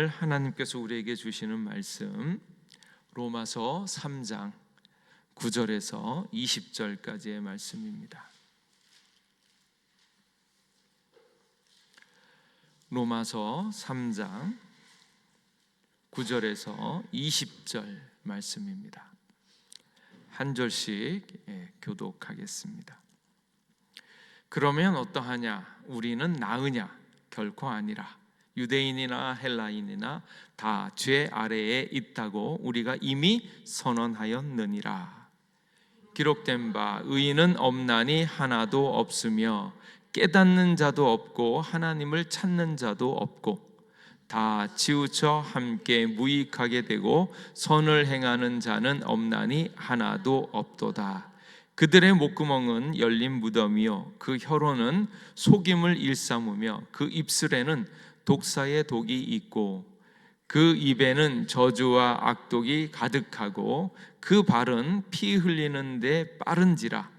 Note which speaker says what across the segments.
Speaker 1: 하나님께서 우리에게 주시는 말씀 로마서 3장 9절에서 20절까지의 말씀입니다. 로마서 3장 9절에서 20절 말씀입니다. 한 절씩 교독하겠습니다. 그러면 어떠하냐? 우리는 나으냐? 결코 아니라. 유대인이나 헬라인이나 다 죄 아래에 있다고 우리가 이미 선언하였느니라. 기록된 바 의인은 없나니 하나도 없으며 깨닫는 자도 없고 하나님을 찾는 자도 없고 다 치우쳐 함께 무익하게 되고 선을 행하는 자는 없나니 하나도 없도다. 그들의 목구멍은 열린 무덤이요 그 혀로는 속임을 일삼으며 그 입술에는 독사의 독이 있고 그 입에는 저주와 악독이 가득하고 그 발은 피 흘리는 데 빠른지라.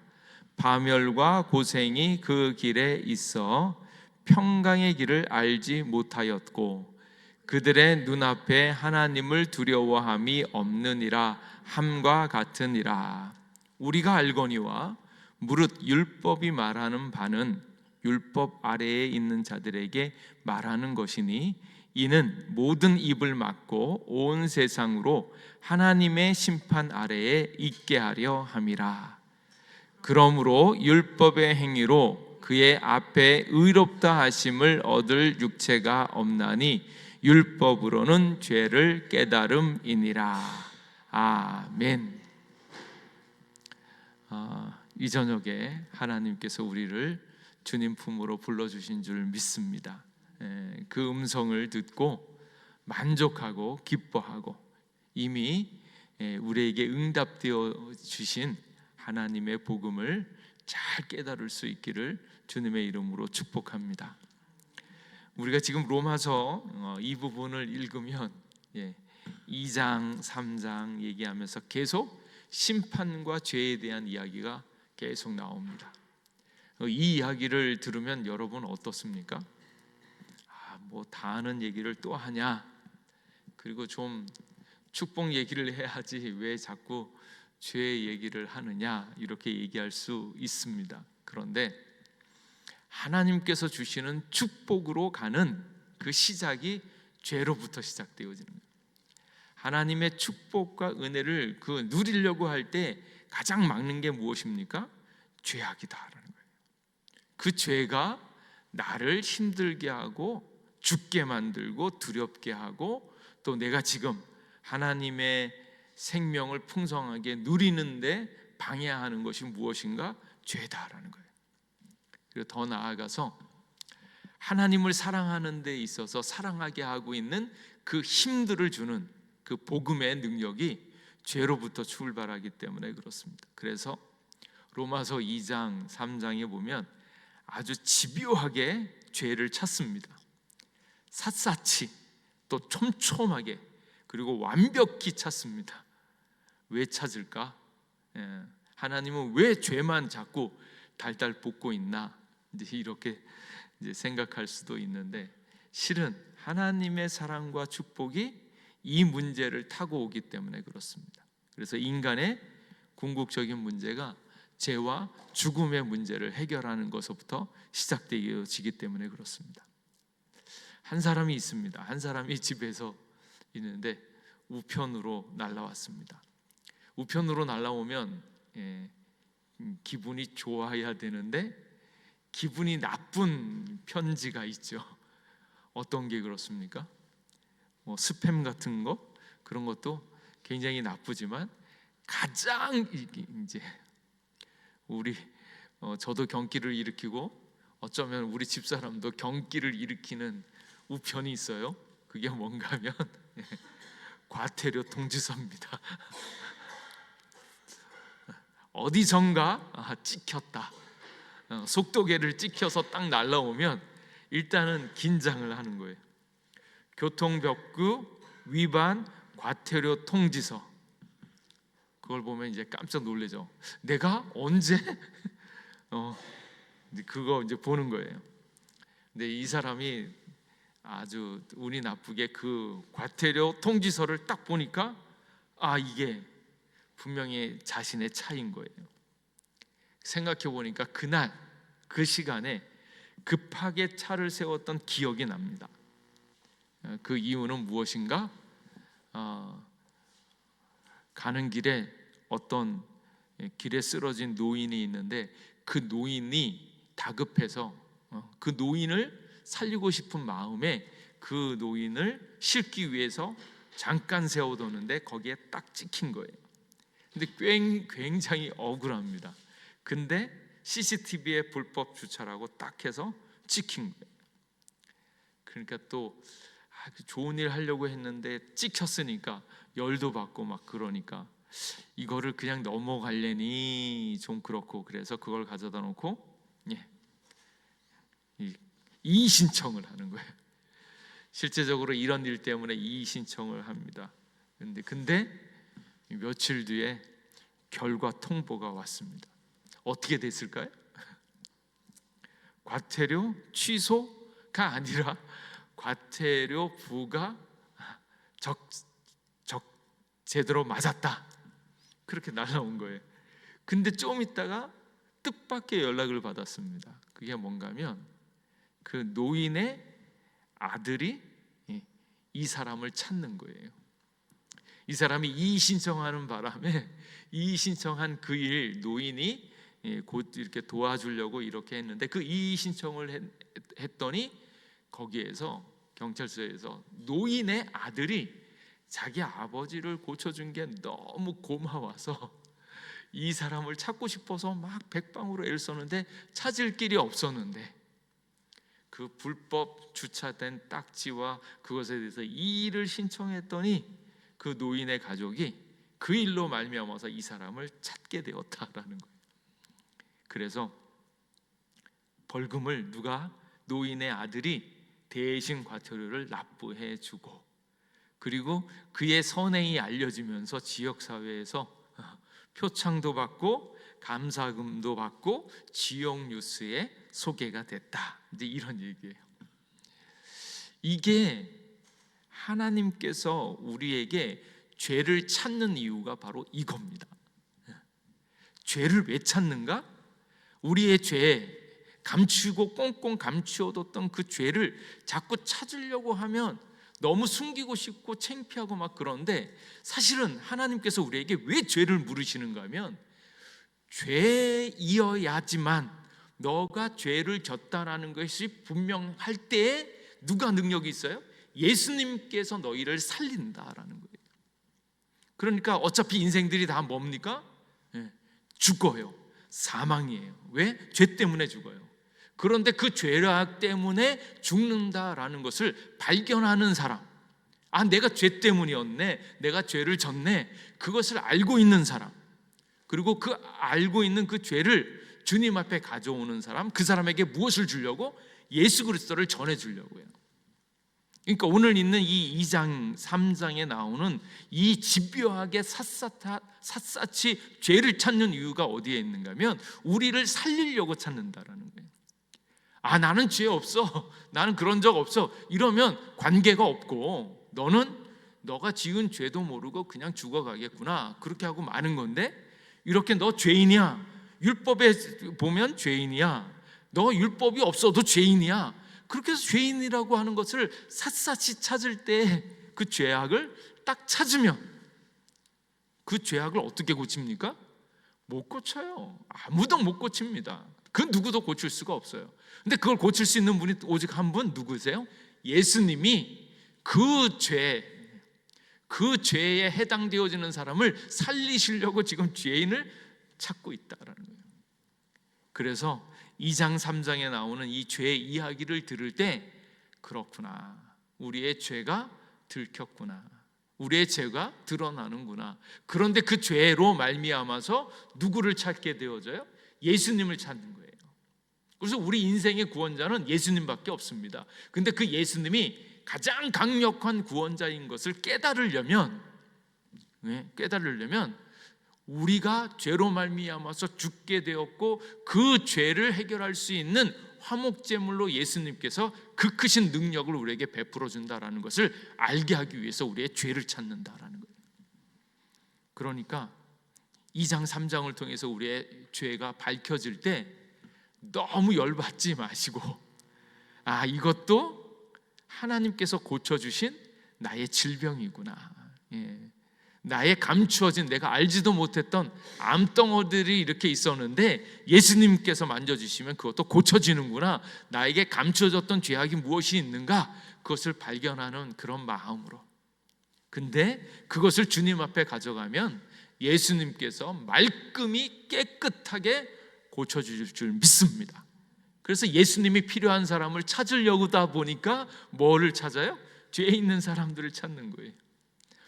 Speaker 1: 파멸과 고생이 그 길에 있어 평강의 길을 알지 못하였고 그들의 눈앞에 하나님을 두려워함이 없느니라 함과 같으니라. 우리가 알거니와 무릇 율법이 말하는 바는 율법 아래에 있는 자들에게 말하는 것이니 이는 모든 입을 막고 온 세상으로 하나님의 심판 아래에 있게 하려 함이라. 그러므로 율법의 행위로 그의 앞에 의롭다 하심을 얻을 육체가 없나니 율법으로는 죄를 깨달음이니라. 아멘. 이 저녁에 하나님께서 우리를 주님 품으로 불러주신 줄 믿습니다. 그 음성을 듣고 만족하고 기뻐하고 이미 우리에게 응답되어 주신 하나님의 복음을 잘 깨달을 수 있기를 주님의 이름으로 축복합니다. 우리가 지금 로마서 이 부분을 읽으면 2장, 3장 얘기하면서 계속 심판과 죄에 대한 이야기가 계속 나옵니다. 이 이야기를 들으면 여러분 어떻습니까? 뭐 다 아는 얘기를 또 하냐? 그리고 좀 축복 얘기를 해야지 왜 자꾸 죄 얘기를 하느냐? 이렇게 얘기할 수 있습니다. 그런데 하나님께서 주시는 축복으로 가는 그 시작이 죄로부터 시작되어지는 거예요. 하나님의 축복과 은혜를 누리려고 할 때 가장 막는 게 무엇입니까? 죄악이다라는 거예요. 그 죄가 나를 힘들게 하고 죽게 만들고 두렵게 하고 또 내가 지금 하나님의 생명을 풍성하게 누리는데 방해하는 것이 무엇인가? 죄다라는 거예요. 그리고 더 나아가서 하나님을 사랑하는 데 있어서 사랑하게 하고 있는 그 힘들을 주는 그 복음의 능력이 죄로부터 출발하기 때문에 그렇습니다. 그래서 로마서 2장, 3장에 보면 아주 집요하게 죄를 찾습니다. 샅샅이 또 촘촘하게 그리고 완벽히 찾습니다. 왜 찾을까? 하나님은 왜 죄만 자꾸 달달 볶고 있나? 이렇게 생각할 수도 있는데 실은 하나님의 사랑과 축복이 이 문제를 타고 오기 때문에 그렇습니다. 그래서 인간의 궁극적인 문제가 죄와 죽음의 문제를 해결하는 것부터 시작되어지기 때문에 그렇습니다. 한 사람이 있습니다. 한 사람이 집에서 있는데 우편으로 날라왔습니다. 우편으로 날라오면 기분이 좋아야 되는데 기분이 나쁜 편지가 있죠. 어떤 게 그렇습니까? 스팸 같은 거 그런 것도 굉장히 나쁘지만 가장 이제 저도 경기를 일으키고 어쩌면 우리 집사람도 경기를 일으키는 우편이 있어요. 그게 뭔가 하면 과태료 통지서입니다. 어디선가 찍혔다. 속도계를 찍혀서 딱 날라오면 일단은 긴장을 하는 거예요. 교통법규 위반 과태료 통지서. 그걸 보면 이제 깜짝 놀라죠. 내가 언제 그거 이제 보는 거예요. 근데 이 사람이 아주 운이 나쁘게 그 과태료 통지서를 딱 보니까 이게 분명히 자신의 차인 거예요. 생각해 보니까 그날 그 시간에 급하게 차를 세웠던 기억이 납니다. 그 이유는 무엇인가? 가는 길에 어떤 길에 쓰러진 노인이 있는데 그 노인이 다급해서 그 노인을 살리고 싶은 마음에 그 노인을 싣기 위해서 잠깐 세워뒀는데 거기에 딱 찍힌 거예요. 근데 굉장히 억울합니다. 근데 CCTV에 불법 주차라고 딱 해서 찍힌 거예요. 그러니까 또 좋은 일 하려고 했는데 찍혔으니까 열도 받고 막 그러니까 이거를 그냥 넘어가려니 좀 그렇고, 그래서 그걸 가져다 놓고 이의 신청을 하는 거예요. 실제적으로 이런 일 때문에 이의 신청을 합니다. 근데 며칠 뒤에 결과 통보가 왔습니다. 어떻게 됐을까요? 과태료 취소가 아니라 과태료 부가 제대로 맞았다, 그렇게 날라온 거예요. 근데 좀 있다가 뜻밖의 연락을 받았습니다. 그게 뭔가면 그 노인의 아들이 이 사람을 찾는 거예요. 이 사람이 이의 신청하는 바람에 이의 신청한 그 일 노인이 곧 이렇게 도와주려고 이렇게 했는데 그 이의 신청을 했더니 거기에서 경찰서에서 노인의 아들이 자기 아버지를 고쳐준 게 너무 고마워서 이 사람을 찾고 싶어서 막 백방으로 애를 썼는데 찾을 길이 없었는데 그 불법 주차된 딱지와 그것에 대해서 이의를 신청했더니 그 노인의 가족이 그 일로 말미암아서 이 사람을 찾게 되었다라는 거예요. 그래서 벌금을 노인의 아들이 대신 과태료를 납부해 주고, 그리고 그의 선행이 알려지면서 지역사회에서 표창도 받고 감사금도 받고 지역 뉴스에 소개가 됐다. 이제 이런 얘기예요. 이게 하나님께서 우리에게 죄를 찾는 이유가 바로 이겁니다. 죄를 왜 찾는가? 우리의 죄, 감추고 꽁꽁 감추어뒀던 그 죄를 자꾸 찾으려고 하면 너무 숨기고 싶고 창피하고 막 그런데, 사실은 하나님께서 우리에게 왜 죄를 물으시는가 하면 죄이어야지만 너가 죄를 졌다라는 것이 분명할 때에 누가 능력이 있어요? 예수님께서 너희를 살린다라는 거예요. 그러니까 어차피 인생들이 다 뭡니까? 죽어요. 사망이에요. 왜? 죄 때문에 죽어요. 그런데 그 죄악 때문에 죽는다라는 것을 발견하는 사람, 내가 죄 때문이었네, 내가 죄를 졌네, 그것을 알고 있는 사람, 그리고 그 알고 있는 그 죄를 주님 앞에 가져오는 사람, 그 사람에게 무엇을 주려고? 예수 그리스도를 전해주려고요. 그러니까 오늘 있는 이 2장 3장에 나오는 이 집요하게 샅샅이 죄를 찾는 이유가 어디에 있는가 하면 우리를 살리려고 찾는다라는 거예요. 나는 죄 없어, 나는 그런 적 없어, 이러면 관계가 없고 너가 지은 죄도 모르고 그냥 죽어가겠구나, 그렇게 하고 마는 건데, 이렇게 너 죄인이야, 율법에 보면 죄인이야, 너 율법이 없어도 죄인이야, 그렇게 해서 죄인이라고 하는 것을 샅샅이 찾을 때 그 죄악을 딱 찾으면 그 죄악을 어떻게 고칩니까? 못 고쳐요. 아무도 못 고칩니다. 그 누구도 고칠 수가 없어요. 근데 그걸 고칠 수 있는 분이 오직 한 분, 누구세요? 예수님이 그 죄에 해당되어지는 사람을 살리시려고 지금 죄인을 찾고 있다라는 거예요. 그래서 2장 3장에 나오는 이 죄 이야기를 들을 때, 그렇구나, 우리의 죄가 들켰구나, 우리의 죄가 드러나는구나. 그런데 그 죄로 말미암아서 누구를 찾게 되어져요? 예수님을 찾는 거예요. 그래서 우리 인생의 구원자는 예수님밖에 없습니다. 근데 그 예수님이 가장 강력한 구원자인 것을 깨달으려면 우리가 죄로 말미암아서 죽게 되었고 그 죄를 해결할 수 있는 화목제물로 예수님께서 그 크신 능력을 우리에게 베풀어 준다라는 것을 알게 하기 위해서 우리의 죄를 찾는다라는 거예요. 그러니까 2장 3장을 통해서 우리의 죄가 밝혀질 때 너무 열받지 마시고, 이것도 하나님께서 고쳐주신 나의 질병이구나, 나의 감추어진, 내가 알지도 못했던 암덩어들이 이렇게 있었는데 예수님께서 만져주시면 그것도 고쳐지는구나, 나에게 감추어졌던 죄악이 무엇이 있는가, 그것을 발견하는 그런 마음으로. 근데 그것을 주님 앞에 가져가면 예수님께서 말끔히 깨끗하게 고쳐주실 줄 믿습니다. 그래서 예수님이 필요한 사람을 찾으려고다 보니까 뭐를 찾아요? 죄 있는 사람들을 찾는 거예요.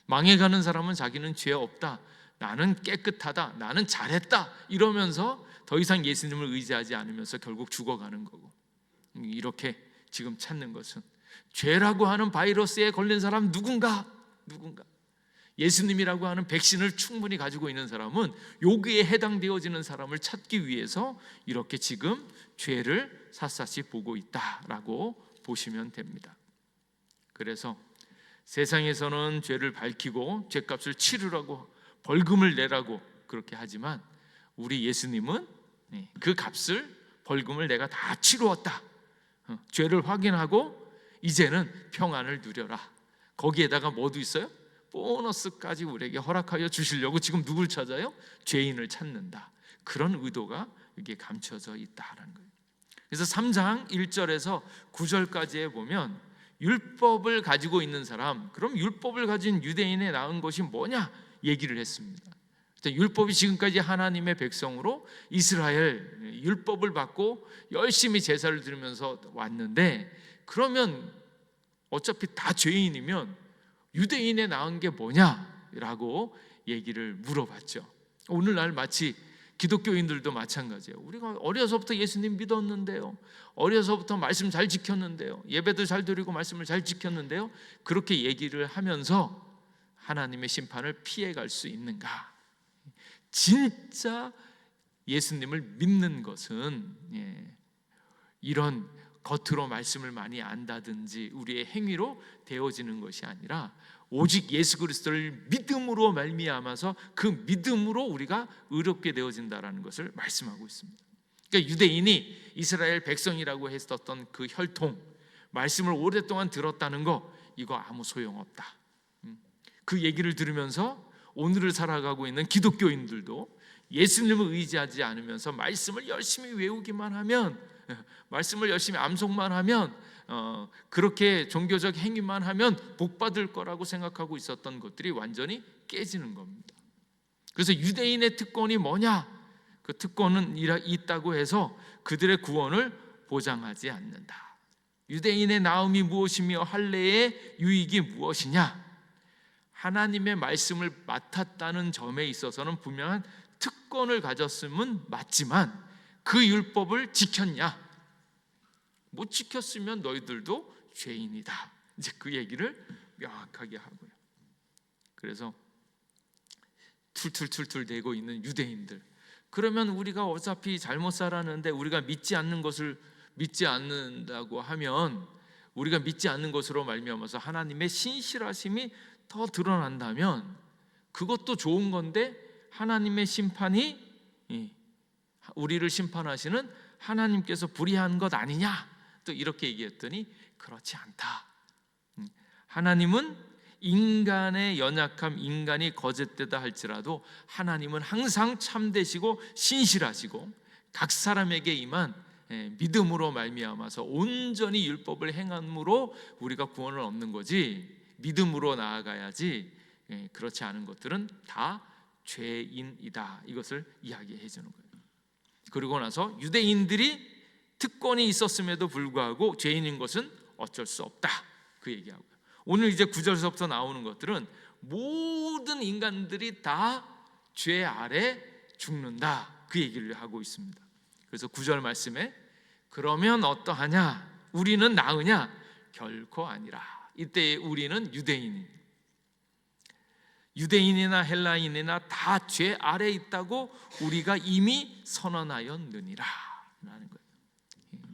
Speaker 1: 망해가는 사람은 자기는 죄 없다, 나는 깨끗하다, 나는 잘했다 이러면서 더 이상 예수님을 의지하지 않으면서 결국 죽어가는 거고, 이렇게 지금 찾는 것은 죄라고 하는 바이러스에 걸린 사람 누군가 예수님이라고 하는 백신을 충분히 가지고 있는 사람은 여기에 해당되어지는 사람을 찾기 위해서 이렇게 지금 죄를 샅샅이 보고 있다라고 보시면 됩니다. 그래서 세상에서는 죄를 밝히고 죄값을 치르라고, 벌금을 내라고 그렇게 하지만 우리 예수님은 그 값을, 벌금을 내가 다 치루었다, 죄를 확인하고 이제는 평안을 누려라. 거기에다가 뭐도 있어요? 보너스까지 우리에게 허락하여 주시려고 지금 누굴 찾아요? 죄인을 찾는다. 그런 의도가 여기에 감춰져 있다라는 거예요. 그래서 3장 1절에서 9절까지에 보면 율법을 가지고 있는 사람, 그럼 율법을 가진 유대인에 나은 것이 뭐냐 얘기를 했습니다. 율법이 지금까지 하나님의 백성으로 이스라엘 율법을 받고 열심히 제사를 드리면서 왔는데, 그러면 어차피 다 죄인이면 유대인에 나은 게 뭐냐라고 얘기를 물어봤죠. 오늘날 마치 기독교인들도 마찬가지예요. 우리가 어려서부터 예수님 믿었는데요, 어려서부터 말씀 잘 지켰는데요, 예배도 잘 드리고 말씀을 잘 지켰는데요, 그렇게 얘기를 하면서 하나님의 심판을 피해갈 수 있는가? 진짜 예수님을 믿는 것은 이런 겉으로 말씀을 많이 안다든지 우리의 행위로 되어지는 것이 아니라 오직 예수 그리스도를 믿음으로 말미암아서 그 믿음으로 우리가 의롭게 되어진다라는 것을 말씀하고 있습니다. 그러니까 유대인이 이스라엘 백성이라고 했었던 그 혈통, 말씀을 오랫동안 들었다는 거, 이거 아무 소용없다. 그 얘기를 들으면서 오늘을 살아가고 있는 기독교인들도 예수님을 의지하지 않으면서 말씀을 열심히 외우기만 하면, 말씀을 열심히 암송만 하면, 그렇게 종교적 행위만 하면 복 받을 거라고 생각하고 있었던 것들이 완전히 깨지는 겁니다. 그래서 유대인의 특권이 뭐냐? 그 특권은 있다고 해서 그들의 구원을 보장하지 않는다. 유대인의 나음이 무엇이며 할례의 유익이 무엇이냐? 하나님의 말씀을 맡았다는 점에 있어서는 분명한 특권을 가졌음은 맞지만 그 율법을 지켰냐? 못 지켰으면 너희들도 죄인이다. 이제 그 얘기를 명확하게 하고요. 그래서 툴툴툴툴 대고 있는 유대인들, 그러면 우리가 어차피 잘못 살았는데 우리가 믿지 않는 것을 믿지 않는다고 하면, 우리가 믿지 않는 것으로 말미암아서 하나님의 신실하심이 더 드러난다면 그것도 좋은 건데, 하나님의 심판이 우리를 심판하시는 하나님께서 불의한 것 아니냐? 또 이렇게 얘기했더니 그렇지 않다. 하나님은 인간의 연약함, 인간이 거짓되다 할지라도 하나님은 항상 참되시고 신실하시고 각 사람에게 임한 믿음으로 말미암아서 온전히 율법을 행함으로 우리가 구원을 얻는 거지, 믿음으로 나아가야지, 그렇지 않은 것들은 다 죄인이다. 이것을 이야기해 주는 거예요. 그리고 나서 유대인들이 특권이 있었음에도 불구하고 죄인인 것은 어쩔 수 없다. 그 얘기하고요. 오늘 이제 9절에서부터 나오는 것들은 모든 인간들이 다 죄 아래 죽는다. 그 얘기를 하고 있습니다. 그래서 9절 말씀에 그러면 어떠하냐? 우리는 나으냐? 결코 아니라. 이때 우리는 유대인이나 헬라인이나 다 죄 아래 있다고 우리가 이미 선언하였느니라 라는 거예요.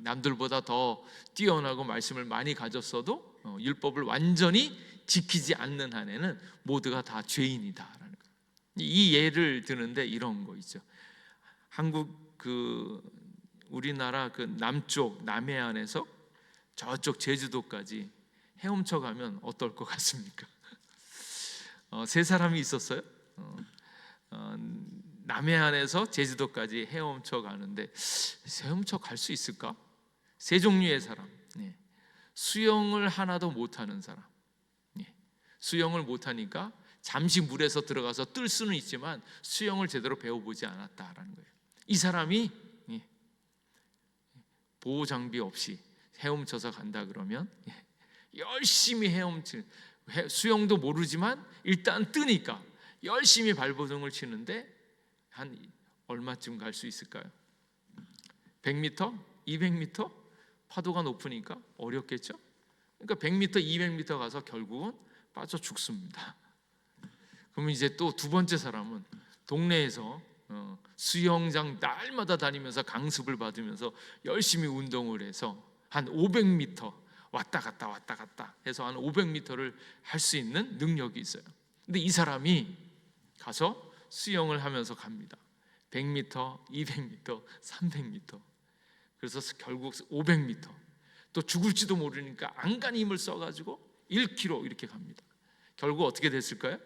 Speaker 1: 남들보다 더 뛰어나고 말씀을 많이 가졌어도 율법을 완전히 지키지 않는 한에는 모두가 다 죄인이다라는 거예요. 이 예를 드는데 이런 거 있죠. 한국 우리나라 남쪽 남해안에서 저쪽 제주도까지 헤엄쳐 가면 어떨 것 같습니까? 세 사람이 있었어요. 남해안에서 제주도까지 헤엄쳐 가는데 헤엄쳐 갈 수 있을까? 세 종류의 사람. 수영을 하나도 못하는 사람. 수영을 못하니까 잠시 물에서 들어가서 뜰 수는 있지만 수영을 제대로 배워보지 않았다라는 거예요. 이 사람이 보호 장비 없이 헤엄쳐서 간다 그러면 열심히 수영도 모르지만 일단 뜨니까 열심히 발버둥을 치는데 한 얼마쯤 갈 수 있을까요? 100m? 200m? 파도가 높으니까 어렵겠죠? 그러니까 100m, 200m 가서 결국은 빠져 죽습니다. 그러면 이제 또 두 번째 사람은 동네에서 수영장 날마다 다니면서 강습을 받으면서 열심히 운동을 해서 한 500m 왔다 갔다 해서 한 500m를 할 수 있는 능력이 있어요. 근데 이 사람이 가서 수영을 하면서 갑니다. 100m, 200m, 300m. 그래서 결국 500m. 또 죽을지도 모르니까 안간히 힘을 써가지고 1km 이렇게 갑니다. 결국 어떻게 됐을까요?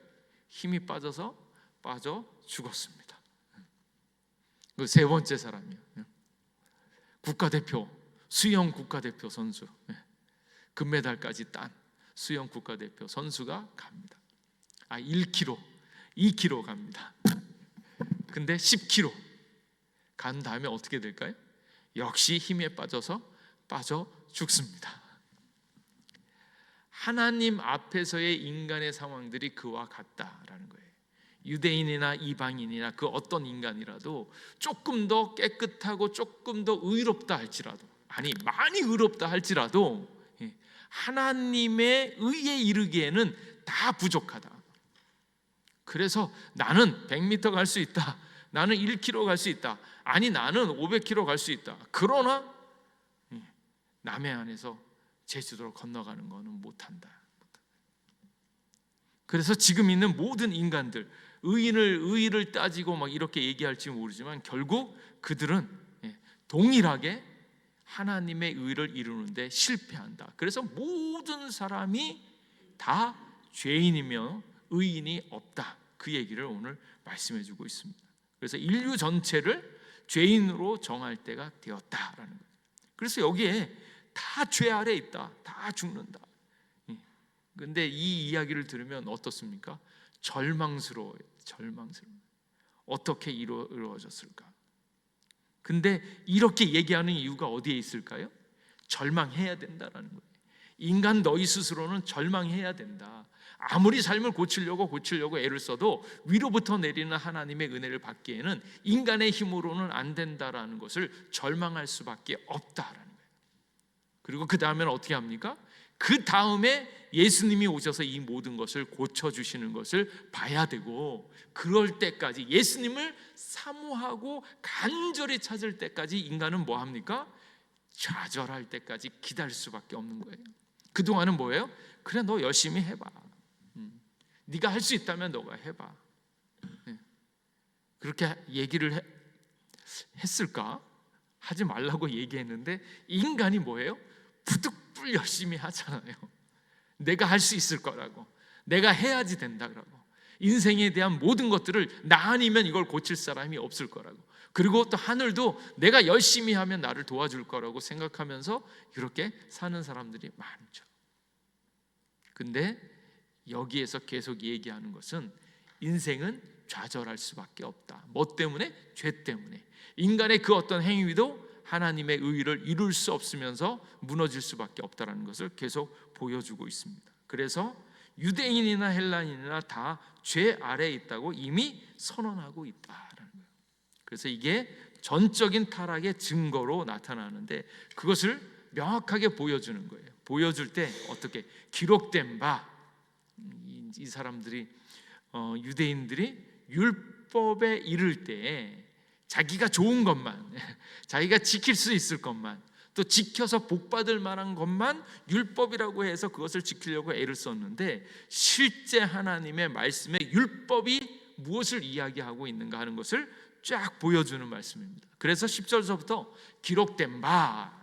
Speaker 1: 힘이 빠져 죽었습니다. 그 세 번째 사람이요. 국가대표, 수영 국가대표 선수. 금메달까지 딴 수영 국가대표 선수가 갑니다. 1km, 2km 갑니다. 근데 10km 간 다음에 어떻게 될까요? 역시 힘에 빠져 죽습니다. 하나님 앞에서의 인간의 상황들이 그와 같다라는 거예요. 유대인이나 이방인이나 그 어떤 인간이라도 조금 더 깨끗하고 조금 더 의롭다 할지라도, 많이 의롭다 할지라도 하나님의 의에 이르기에는 다 부족하다. 그래서 나는 100m 갈 수 있다, 나는 1km 갈 수 있다, 나는 500km 갈 수 있다. 그러나 남해안에서 제주도로 건너가는 것은 못한다. 그래서 지금 있는 모든 인간들, 의를 따지고 막 이렇게 얘기할지 모르지만 결국 그들은 동일하게 하나님의 의를 이루는데 실패한다. 그래서 모든 사람이 다 죄인이며 의인이 없다. 그 얘기를 오늘 말씀해 주고 있습니다. 그래서 인류 전체를 죄인으로 정할 때가 되었다라는 거예요. 그래서 여기에 다 죄 아래 있다, 다 죽는다. 근데 이 이야기를 들으면 어떻습니까? 절망스러워요. 어떻게 이루어졌을까? 근데 이렇게 얘기하는 이유가 어디에 있을까요? 절망해야 된다라는 거예요. 인간 너희 스스로는 절망해야 된다. 아무리 삶을 고치려고 애를 써도 위로부터 내리는 하나님의 은혜를 받기에는 인간의 힘으로는 안 된다라는 것을 절망할 수밖에 없다라는 거예요. 그리고 그 다음에는 어떻게 합니까? 그 다음에 예수님이 오셔서 이 모든 것을 고쳐주시는 것을 봐야 되고, 그럴 때까지 예수님을 사모하고 간절히 찾을 때까지 인간은 뭐 합니까? 좌절할 때까지 기다릴 수밖에 없는 거예요. 그동안은 뭐예요? 그래, 너 열심히 해봐. 네가 할 수 있다면 너가 해봐. 그렇게 얘기를 했을까? 하지 말라고 얘기했는데 인간이 뭐예요? 부득불 열심히 하잖아요. 내가 할 수 있을 거라고, 내가 해야지 된다라고, 인생에 대한 모든 것들을 나 아니면 이걸 고칠 사람이 없을 거라고, 그리고 또 하늘도 내가 열심히 하면 나를 도와줄 거라고 생각하면서 이렇게 사는 사람들이 많죠. 근데 여기에서 계속 얘기하는 것은 인생은 좌절할 수밖에 없다. 뭐 때문에? 죄 때문에. 인간의 그 어떤 행위도 하나님의 의를 이룰 수 없으면서 무너질 수밖에 없다는 것을 계속 보여주고 있습니다. 그래서 유대인이나 헬라인이나 다 죄 아래에 있다고 이미 선언하고 있다라는 거예요. 그래서 이게 전적인 타락의 증거로 나타나는데 그것을 명확하게 보여주는 거예요. 보여줄 때 어떻게? 기록된 바, 이 사람들이 유대인들이 율법에 이를 때 자기가 좋은 것만, 자기가 지킬 수 있을 것만, 또 지켜서 복받을 만한 것만 율법이라고 해서 그것을 지키려고 애를 썼는데, 실제 하나님의 말씀에 율법이 무엇을 이야기하고 있는가 하는 것을 쫙 보여주는 말씀입니다. 그래서 10절서부터 기록된 바,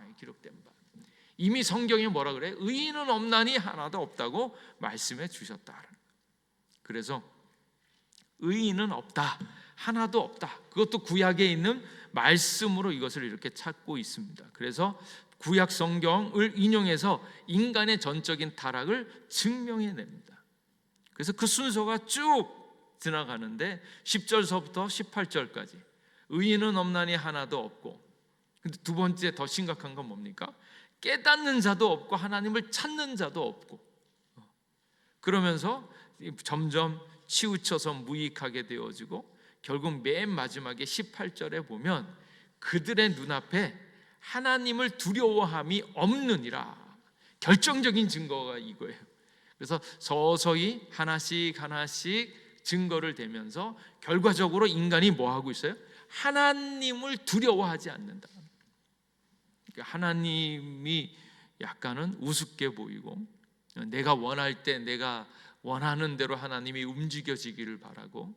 Speaker 1: 이미 성경에 뭐라 그래? 의인은 없나니 하나도 없다고 말씀해 주셨다. 그래서 의인은 없다, 하나도 없다, 그것도 구약에 있는 말씀으로 이것을 이렇게 찾고 있습니다. 그래서 구약 성경을 인용해서 인간의 전적인 타락을 증명해냅니다. 그래서 그 순서가 쭉 지나가는데 10절서부터 18절까지 의인은 없나니 하나도 없고, 근데 두 번째 더 심각한 건 뭡니까? 깨닫는 자도 없고 하나님을 찾는 자도 없고, 그러면서 점점 치우쳐서 무익하게 되어지고, 결국 맨 마지막에 18절에 보면 그들의 눈앞에 하나님을 두려워함이 없느니라. 결정적인 증거가 이거예요. 그래서 서서히 하나씩 증거를 대면서 결과적으로 인간이 뭐 하고 있어요? 하나님을 두려워하지 않는다. 그러니까 하나님이 약간은 우습게 보이고, 내가 원할 때 내가 원하는 대로 하나님이 움직여지기를 바라고,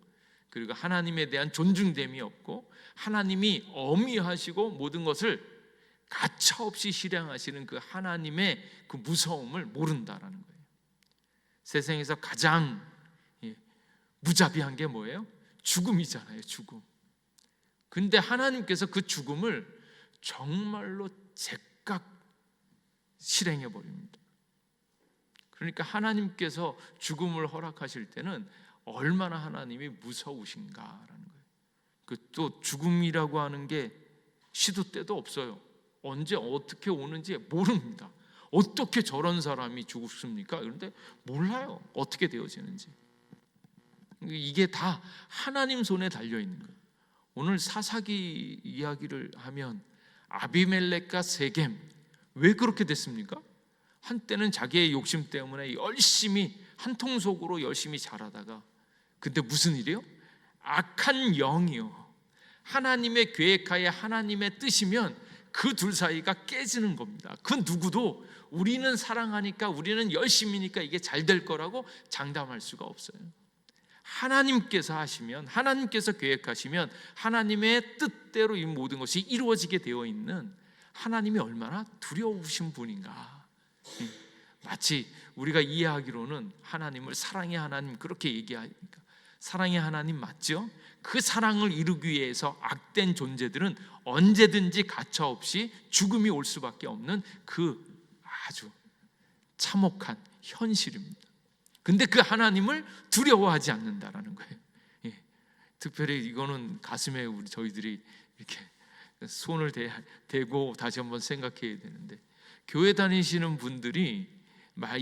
Speaker 1: 그리고 하나님에 대한 존중됨이 없고, 하나님이 엄위하시고 모든 것을 가차없이 실행하시는 그 하나님의 그 무서움을 모른다라는 거예요. 세상에서 가장 무자비한 게 뭐예요? 죽음이잖아요, 죽음. 근데 하나님께서 그 죽음을 정말로 즉각 실행해 버립니다. 그러니까 하나님께서 죽음을 허락하실 때는 얼마나 하나님이 무서우신가라는 거예요. 그 또 죽음이라고 하는 게 시도 때도 없어요. 언제 어떻게 오는지 모릅니다. 어떻게 저런 사람이 죽습니까? 그런데 몰라요, 어떻게 되어지는지. 이게 다 하나님 손에 달려 있는 거예요. 오늘 사사기 이야기를 하면 아비멜렉과 세겜, 왜 그렇게 됐습니까? 한때는 자기의 욕심 때문에 열심히 한통속으로 열심히 자라다가, 근데 무슨 일이요? 악한 영이요, 하나님의 계획하에 하나님의 뜻이면 그 둘 사이가 깨지는 겁니다. 그 누구도 우리는 사랑하니까, 우리는 열심히니까 이게 잘 될 거라고 장담할 수가 없어요. 하나님께서 하시면, 하나님께서 계획하시면 하나님의 뜻대로 이 모든 것이 이루어지게 되어 있는 하나님이 얼마나 두려우신 분인가. 마치 우리가 이해하기로는 하나님을 사랑의 하나님 그렇게 얘기하니까, 사랑의 하나님 맞죠? 그 사랑을 이루기 위해서 악된 존재들은 언제든지 가차없이 죽음이 올 수밖에 없는 그 아주 참혹한 현실입니다. 근데 그 하나님을 두려워하지 않는다라는 거예요. 특별히 이거는 가슴에 저희들이 이렇게 손을 대고 다시 한번 생각해야 되는데, 교회 다니시는 분들이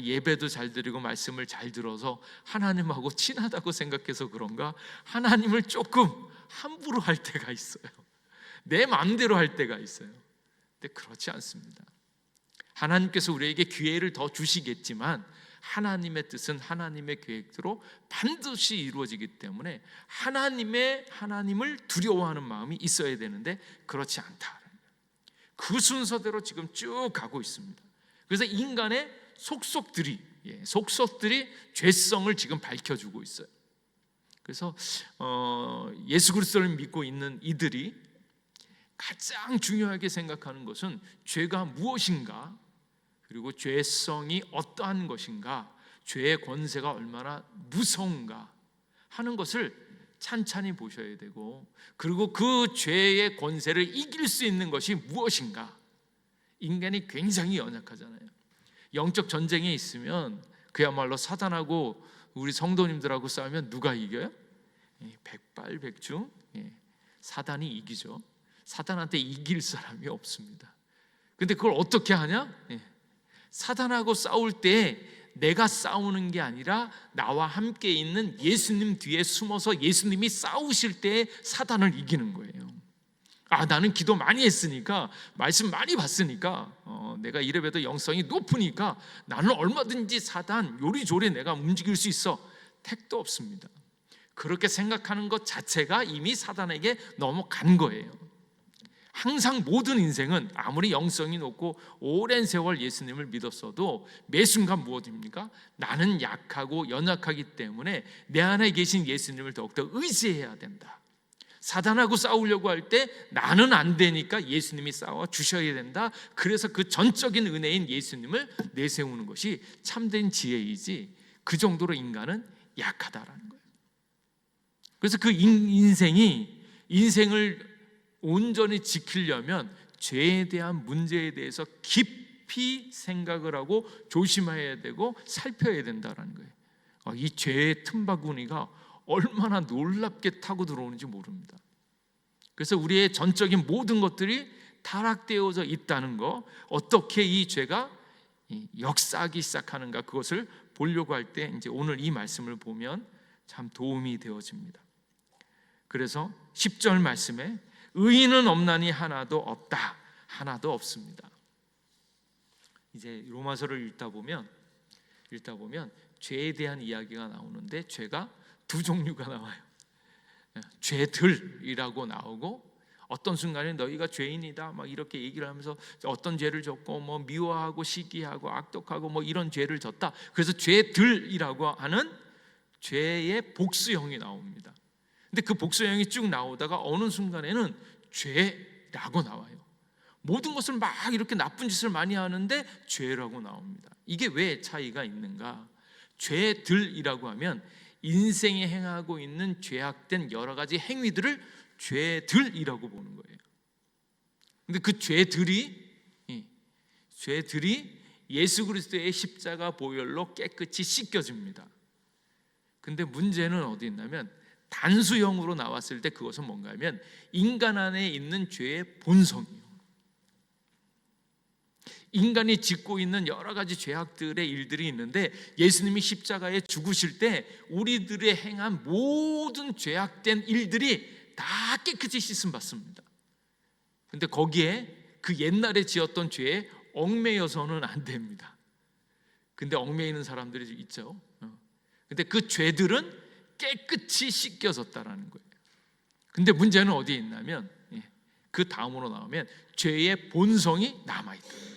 Speaker 1: 예배도 잘 드리고 말씀을 잘 들어서 하나님하고 친하다고 생각해서 그런가 하나님을 조금 함부로 할 때가 있어요. 내 마음대로 할 때가 있어요. 근데 그렇지 않습니다. 하나님께서 우리에게 기회를 더 주시겠지만 하나님의 뜻은 하나님의 계획대로 반드시 이루어지기 때문에 하나님을 두려워하는 마음이 있어야 되는데 그렇지 않다. 그 순서대로 지금 쭉 가고 있습니다. 그래서 인간의 속속들이 죄성을 지금 밝혀주고 있어요. 그래서 예수 그리스도를 믿고 있는 이들이 가장 중요하게 생각하는 것은 죄가 무엇인가, 그리고 죄성이 어떠한 것인가, 죄의 권세가 얼마나 무서운가 하는 것을 찬찬히 보셔야 되고, 그리고 그 죄의 권세를 이길 수 있는 것이 무엇인가. 인간이 굉장히 연약하잖아요. 영적 전쟁에 있으면 그야말로 사단하고 우리 성도님들하고 싸우면 누가 이겨요? 백발백중 사단이 이기죠. 사단한테 이길 사람이 없습니다. 근데 그걸 어떻게 하냐? 사단하고 싸울 때 내가 싸우는 게 아니라 나와 함께 있는 예수님 뒤에 숨어서 예수님이 싸우실 때 사단을 이기는 거예요. 나는 기도 많이 했으니까, 말씀 많이 봤으니까, 내가 이래봬도 영성이 높으니까 나는 얼마든지 사단 요리조리 내가 움직일 수 있어. 택도 없습니다. 그렇게 생각하는 것 자체가 이미 사단에게 넘어간 거예요. 항상 모든 인생은 아무리 영성이 높고 오랜 세월 예수님을 믿었어도 매 순간 무엇입니까? 나는 약하고 연약하기 때문에 내 안에 계신 예수님을 더욱더 의지해야 된다. 사단하고 싸우려고 할 때 나는 안 되니까 예수님이 싸워 주셔야 된다. 그래서 그 전적인 은혜인 예수님을 내세우는 것이 참된 지혜이지, 그 정도로 인간은 약하다라는 거예요. 그래서 그 인생을 온전히 지키려면 죄에 대한 문제에 대해서 깊이 생각을 하고 조심해야 되고 살펴야 된다는 거예요. 이 죄의 틈바구니가 얼마나 놀랍게 타고 들어오는지 모릅니다. 그래서 우리의 전적인 모든 것들이 타락되어져 있다는 거, 어떻게 이 죄가 역사하기 시작하는가, 그것을 보려고 할 때 이제 오늘 이 말씀을 보면 참 도움이 되어집니다. 그래서 10절 말씀에 의인은 없나니 하나도 없다, 하나도 없습니다. 이제 로마서를 읽다 보면 죄에 대한 이야기가 나오는데 죄가 두 종류가 나와요. 죄들이라고 나오고, 어떤 순간에 너희가 죄인이다 막 이렇게 얘기를 하면서 어떤 죄를 졌고 뭐 미워하고 시기하고 악독하고 뭐 이런 죄를 졌다. 그래서 죄들이라고 하는 죄의 복수형이 나옵니다. 근데 그 복수형이 쭉 나오다가 어느 순간에는 죄라고 나와요. 모든 것을 막 이렇게 나쁜 짓을 많이 하는데 죄라고 나옵니다. 이게 왜 차이가 있는가? 죄들이라고 하면 인생에 행하고 있는 죄악된 여러 가지 행위들을 죄들이라고 보는 거예요. 근데 그 죄들이 예수 그리스도의 십자가 보혈로 깨끗이 씻겨집니다. 근데 문제는 어디 있냐면, 단수형으로 나왔을 때 그것은 뭔가 하면 인간 안에 있는 죄의 본성이에요. 인간이 짓고 있는 여러 가지 죄악들의 일들이 있는데, 예수님이 십자가에 죽으실 때 우리들의 행한 모든 죄악된 일들이 다 깨끗이 씻음 받습니다. 근데 거기에 그 옛날에 지었던 죄에 얽매여서는 안 됩니다. 근데 얽매이는 사람들이 있죠. 근데 그 죄들은 깨끗이 씻겨졌다라는 거예요. 근데 문제는 어디에 있냐면, 그 다음으로 나오면 죄의 본성이 남아있다.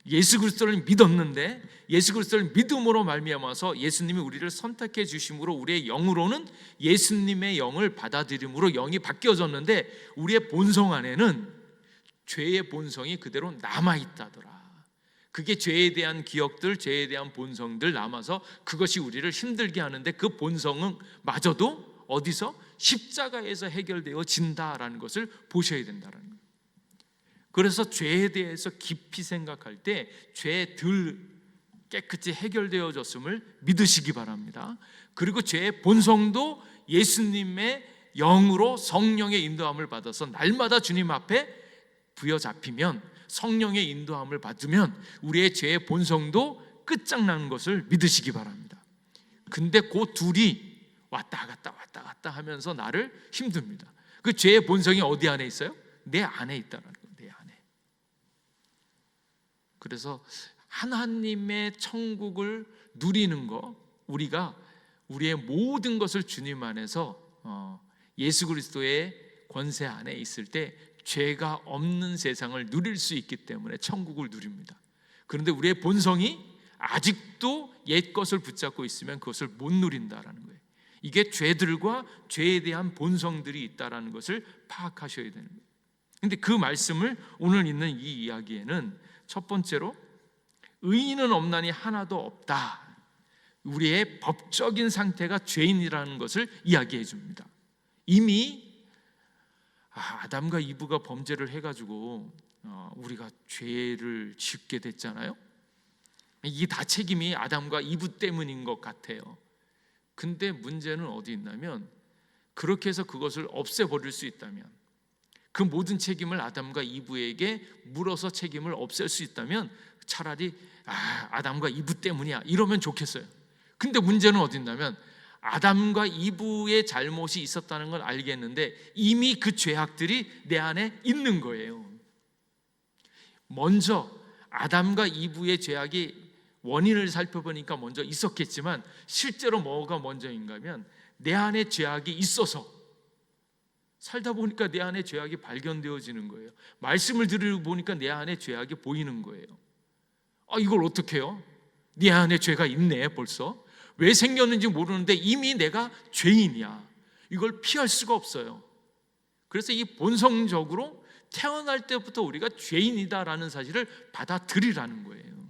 Speaker 1: 예수 그리스도를 믿었는데, 예수 그리스도를 믿음으로 말미암아서 예수님이 우리를 선택해 주심으로 우리의 영으로는 예수님의 영을 받아들임으로 영이 바뀌어졌는데, 우리의 본성 안에는 죄의 본성이 그대로 남아있다더라. 그게 죄에 대한 기억들, 죄에 대한 본성들 남아서 그것이 우리를 힘들게 하는데, 그 본성은 마저도 어디서? 십자가에서 해결되어진다라는 것을 보셔야 된다는 거예요. 그래서 죄에 대해서 깊이 생각할 때 죄들 깨끗이 해결되어졌음을 믿으시기 바랍니다. 그리고 죄의 본성도 예수님의 영으로 성령의 인도함을 받아서 날마다 주님 앞에 부여잡히면, 성령의 인도함을 받으면 우리의 죄의 본성도 끝장나는 것을 믿으시기 바랍니다. 근데 그 둘이 왔다 갔다 하면서 나를 힘듭니다. 그 죄의 본성이 어디 안에 있어요? 내 안에 있다는 거예요. 내 안에. 그래서 하나님의 천국을 누리는 거, 우리가 우리의 모든 것을 주님 안에서 예수 그리스도의 권세 안에 있을 때 죄가 없는 세상을 누릴 수 있기 때문에 천국을 누립니다. 그런데 우리의 본성이 아직도 옛 것을 붙잡고 있으면 그것을 못 누린다라는 거예요. 이게 죄들과 죄에 대한 본성들이 있다라는 것을 파악하셔야 되는 거예요. 근데 그 말씀을 오늘 있는 이 이야기에는 첫 번째로 의인은 없나니 하나도 없다. 우리의 법적인 상태가 죄인이라는 것을 이야기해 줍니다. 이미 아담과 이브가 범죄를 해가지고 우리가 죄를 짓게 됐잖아요. 이게 다 책임이 아담과 이브 때문인 것 같아요. 근데 문제는 어디 있냐면, 그렇게 해서 그것을 없애버릴 수 있다면, 그 모든 책임을 아담과 이브에게 물어서 책임을 없앨 수 있다면 차라리 아담과 이브 때문이야 이러면 좋겠어요. 근데 문제는 어디 있냐면, 아담과 이브의 잘못이 있었다는 걸 알겠는데 이미 그 죄악들이 내 안에 있는 거예요. 먼저 아담과 이브의 죄악이 원인을 살펴보니까 먼저 있었겠지만, 실제로 뭐가 먼저인가 하면 내 안에 죄악이 있어서 살다 보니까 내 안에 죄악이 발견되어지는 거예요. 말씀을 들으려 보니까 내 안에 죄악이 보이는 거예요. 이걸 어떻게 해요? 네 안에 죄가 있네. 벌써 왜 생겼는지 모르는데 이미 내가 죄인이야. 이걸 피할 수가 없어요. 그래서 이 본성적으로 태어날 때부터 우리가 죄인이다라는 사실을 받아들이라는 거예요.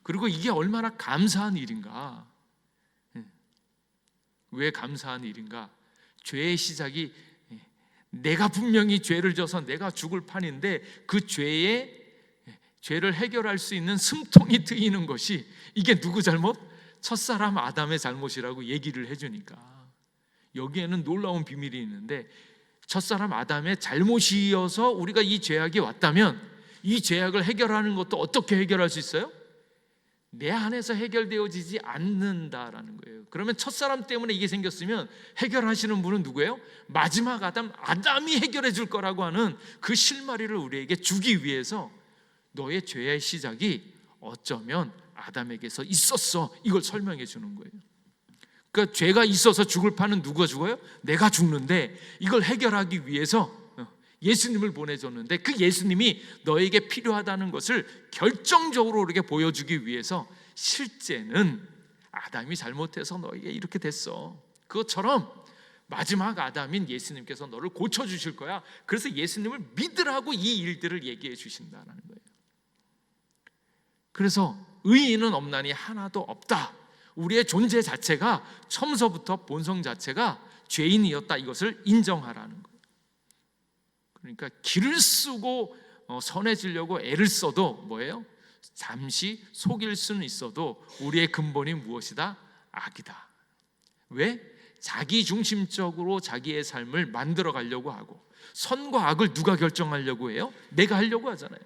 Speaker 1: 그리고 이게 얼마나 감사한 일인가. 왜 감사한 일인가? 죄의 시작이 내가 분명히 죄를 져서 내가 죽을 판인데 그 죄를 해결할 수 있는 숨통이 트이는 것이 이게 누구 잘못? 첫사람 아담의 잘못이라고 얘기를 해주니까 여기에는 놀라운 비밀이 있는데, 첫사람 아담의 잘못이어서 우리가 이 죄악이 왔다면 이 죄악을 해결하는 것도 어떻게 해결할 수 있어요? 내 안에서 해결되어지지 않는다라는 거예요. 그러면 첫사람 때문에 이게 생겼으면 해결하시는 분은 누구예요? 마지막 아담이 해결해 줄 거라고 하는 그 실마리를 우리에게 주기 위해서 너의 죄의 시작이 어쩌면 아담에게서 있었어, 이걸 설명해 주는 거예요. 그러니까 죄가 있어서 죽을 판은 누가 죽어요? 내가 죽는데 이걸 해결하기 위해서 예수님을 보내줬는데 그 예수님이 너에게 필요하다는 것을 결정적으로 우리에게 보여주기 위해서 실제는 아담이 잘못해서 너에게 이렇게 됐어. 그것처럼 마지막 아담인 예수님께서 너를 고쳐주실 거야. 그래서 예수님을 믿으라고 이 일들을 얘기해 주신다는 거예요. 그래서 의인은 없나니 하나도 없다. 우리의 존재 자체가 처음서부터 본성 자체가 죄인이었다, 이것을 인정하라는 거예요. 그러니까 길을 쓰고 선해지려고 애를 써도 뭐예요? 잠시 속일 수는 있어도 우리의 근본이 무엇이다? 악이다. 왜? 자기 중심적으로 자기의 삶을 만들어 가려고 하고, 선과 악을 누가 결정하려고 해요? 내가 하려고 하잖아요.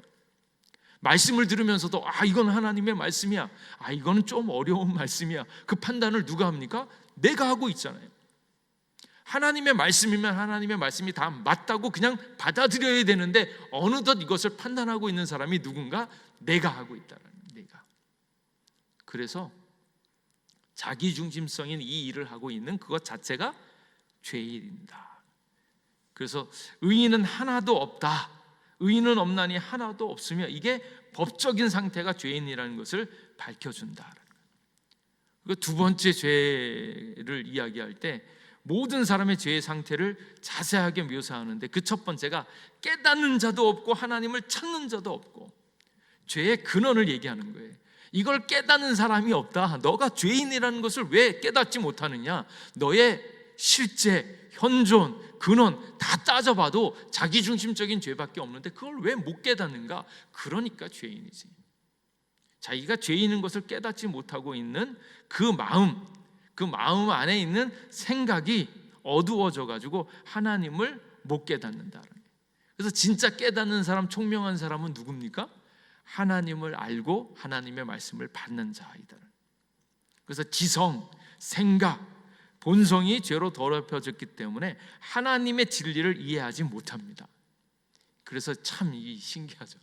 Speaker 1: 말씀을 들으면서도 이건 하나님의 말씀이야, 이거는 좀 어려운 말씀이야, 그 판단을 누가 합니까? 내가 하고 있잖아요. 하나님의 말씀이면 하나님의 말씀이 다 맞다고 그냥 받아들여야 되는데 어느덧 이것을 판단하고 있는 사람이 누군가? 내가 하고 있다는, 내가. 그래서 자기중심성인 이 일을 하고 있는 그것 자체가 죄인이다. 그래서 의인은 하나도 없다, 의인은 없나니 하나도 없으며, 이게 법적인 상태가 죄인이라는 것을 밝혀준다. 그 두 번째 죄를 이야기할 때 모든 사람의 죄의 상태를 자세하게 묘사하는데, 그 첫 번째가 깨닫는 자도 없고 하나님을 찾는 자도 없고, 죄의 근원을 얘기하는 거예요. 이걸 깨닫는 사람이 없다. 너가 죄인이라는 것을 왜 깨닫지 못하느냐? 너의 실제, 현존, 근원 다 따져봐도 자기중심적인 죄밖에 없는데 그걸 왜 못 깨닫는가? 그러니까 죄인이지. 자기가 죄인인 것을 깨닫지 못하고 있는 그 마음 안에 있는 생각이 어두워져 가지고 하나님을 못 깨닫는다. 그래서 진짜 깨닫는 사람, 총명한 사람은 누굽니까? 하나님을 알고 하나님의 말씀을 받는 자이다. 그래서 지성, 생각, 본성이 죄로 더럽혀졌기 때문에 하나님의 진리를 이해하지 못합니다. 그래서 참 신기하죠.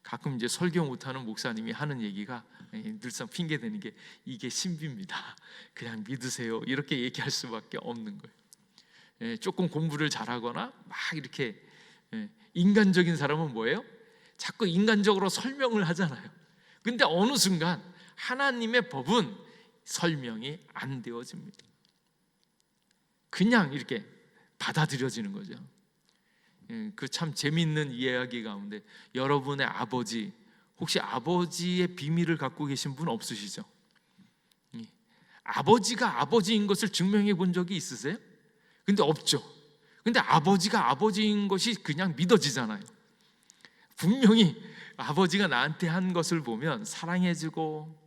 Speaker 1: 가끔 이제 설교 못하는 목사님이 하는 얘기가 늘상 핑계대는 게, 이게 신비입니다, 그냥 믿으세요, 이렇게 얘기할 수밖에 없는 거예요. 조금 공부를 잘하거나 막 이렇게 인간적인 사람은 뭐예요? 자꾸 인간적으로 설명을 하잖아요. 근데 어느 순간 하나님의 법은 설명이 안 되어집니다. 그냥 이렇게 받아들여지는 거죠. 그 참 재미있는 이야기 가운데, 여러분의 아버지, 혹시 아버지의 비밀을 갖고 계신 분 없으시죠? 아버지가 아버지인 것을 증명해 본 적이 있으세요? 근데 없죠. 근데 아버지가 아버지인 것이 그냥 믿어지잖아요. 분명히 아버지가 나한테 한 것을 보면 사랑해주고,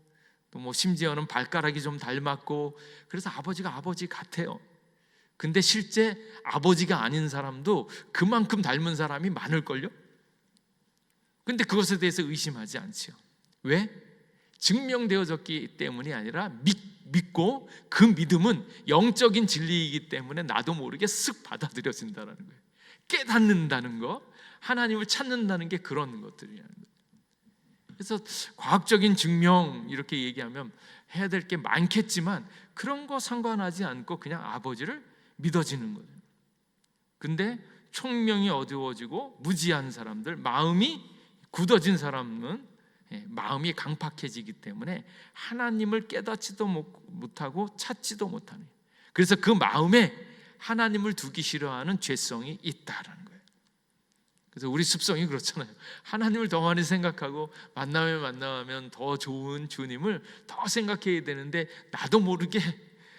Speaker 1: 또 심지어는 발가락이 좀 닮았고, 그래서 아버지가 아버지 같아요. 근데 실제 아버지가 아닌 사람도 그만큼 닮은 사람이 많을걸요? 근데 그것에 대해서 의심하지 않죠. 왜? 증명되어졌기 때문이 아니라 믿고, 그 믿음은 영적인 진리이기 때문에 나도 모르게 쓱 받아들여진다는 거예요. 깨닫는다는 거, 하나님을 찾는다는 게 그런 것들이라는 거예요. 그래서 과학적인 증명 이렇게 얘기하면 해야 될 게 많겠지만 그런 거 상관하지 않고 그냥 아버지를 믿어지는 거예요. 근데 총명이 어두워지고 무지한 사람들, 마음이 굳어진 사람은 마음이 강팍해지기 때문에 하나님을 깨닫지도 못하고 찾지도 못하는, 그래서 그 마음에 하나님을 두기 싫어하는 죄성이 있다라는 거예요. 그래서 우리 습성이 그렇잖아요. 하나님을 더 많이 생각하고 만나면 더 좋은 주님을 더 생각해야 되는데 나도 모르게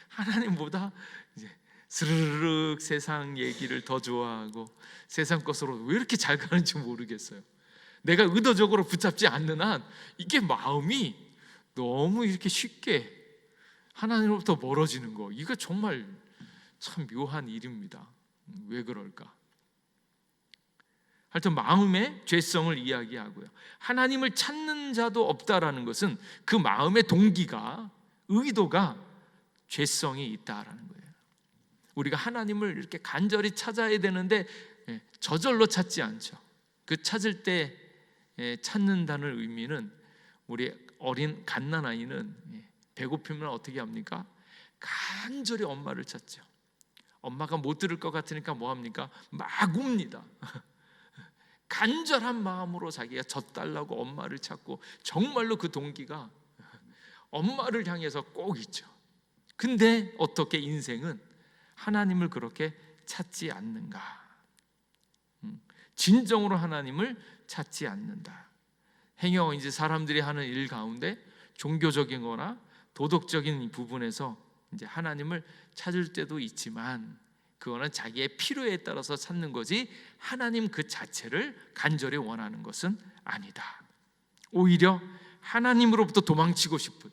Speaker 1: 하나님보다 이제 스르륵 세상 얘기를 더 좋아하고 세상 것으로 왜 이렇게 잘 가는지 모르겠어요. 내가 의도적으로 붙잡지 않는 한 이게 마음이 너무 이렇게 쉽게 하나님으로부터 멀어지는 거, 이거 정말 참 묘한 일입니다. 왜 그럴까? 하여튼 마음의 죄성을 이야기하고요, 하나님을 찾는 자도 없다라는 것은 그 마음의 동기가, 의도가 죄성이 있다라는 거예요. 우리가 하나님을 이렇게 간절히 찾아야 되는데 저절로 찾지 않죠. 그 찾을 때 찾는다는 의미는, 우리 어린 갓난아이는 배고프면 어떻게 합니까? 간절히 엄마를 찾죠. 엄마가 못 들을 것 같으니까 뭐 합니까? 막 웁니다. 간절한 마음으로 자기가 젖달라고 엄마를 찾고, 정말로 그 동기가 엄마를 향해서 꼭 있죠. 근데 어떻게 인생은 하나님을 그렇게 찾지 않는가? 진정으로 하나님을 찾지 않는다. 행여 이제 사람들이 하는 일 가운데 종교적인 거나 도덕적인 부분에서 이제 하나님을 찾을 때도 있지만, 그거는 자기의 필요에 따라서 찾는 거지 하나님 그 자체를 간절히 원하는 것은 아니다. 오히려 하나님으로부터 도망치고 싶어요.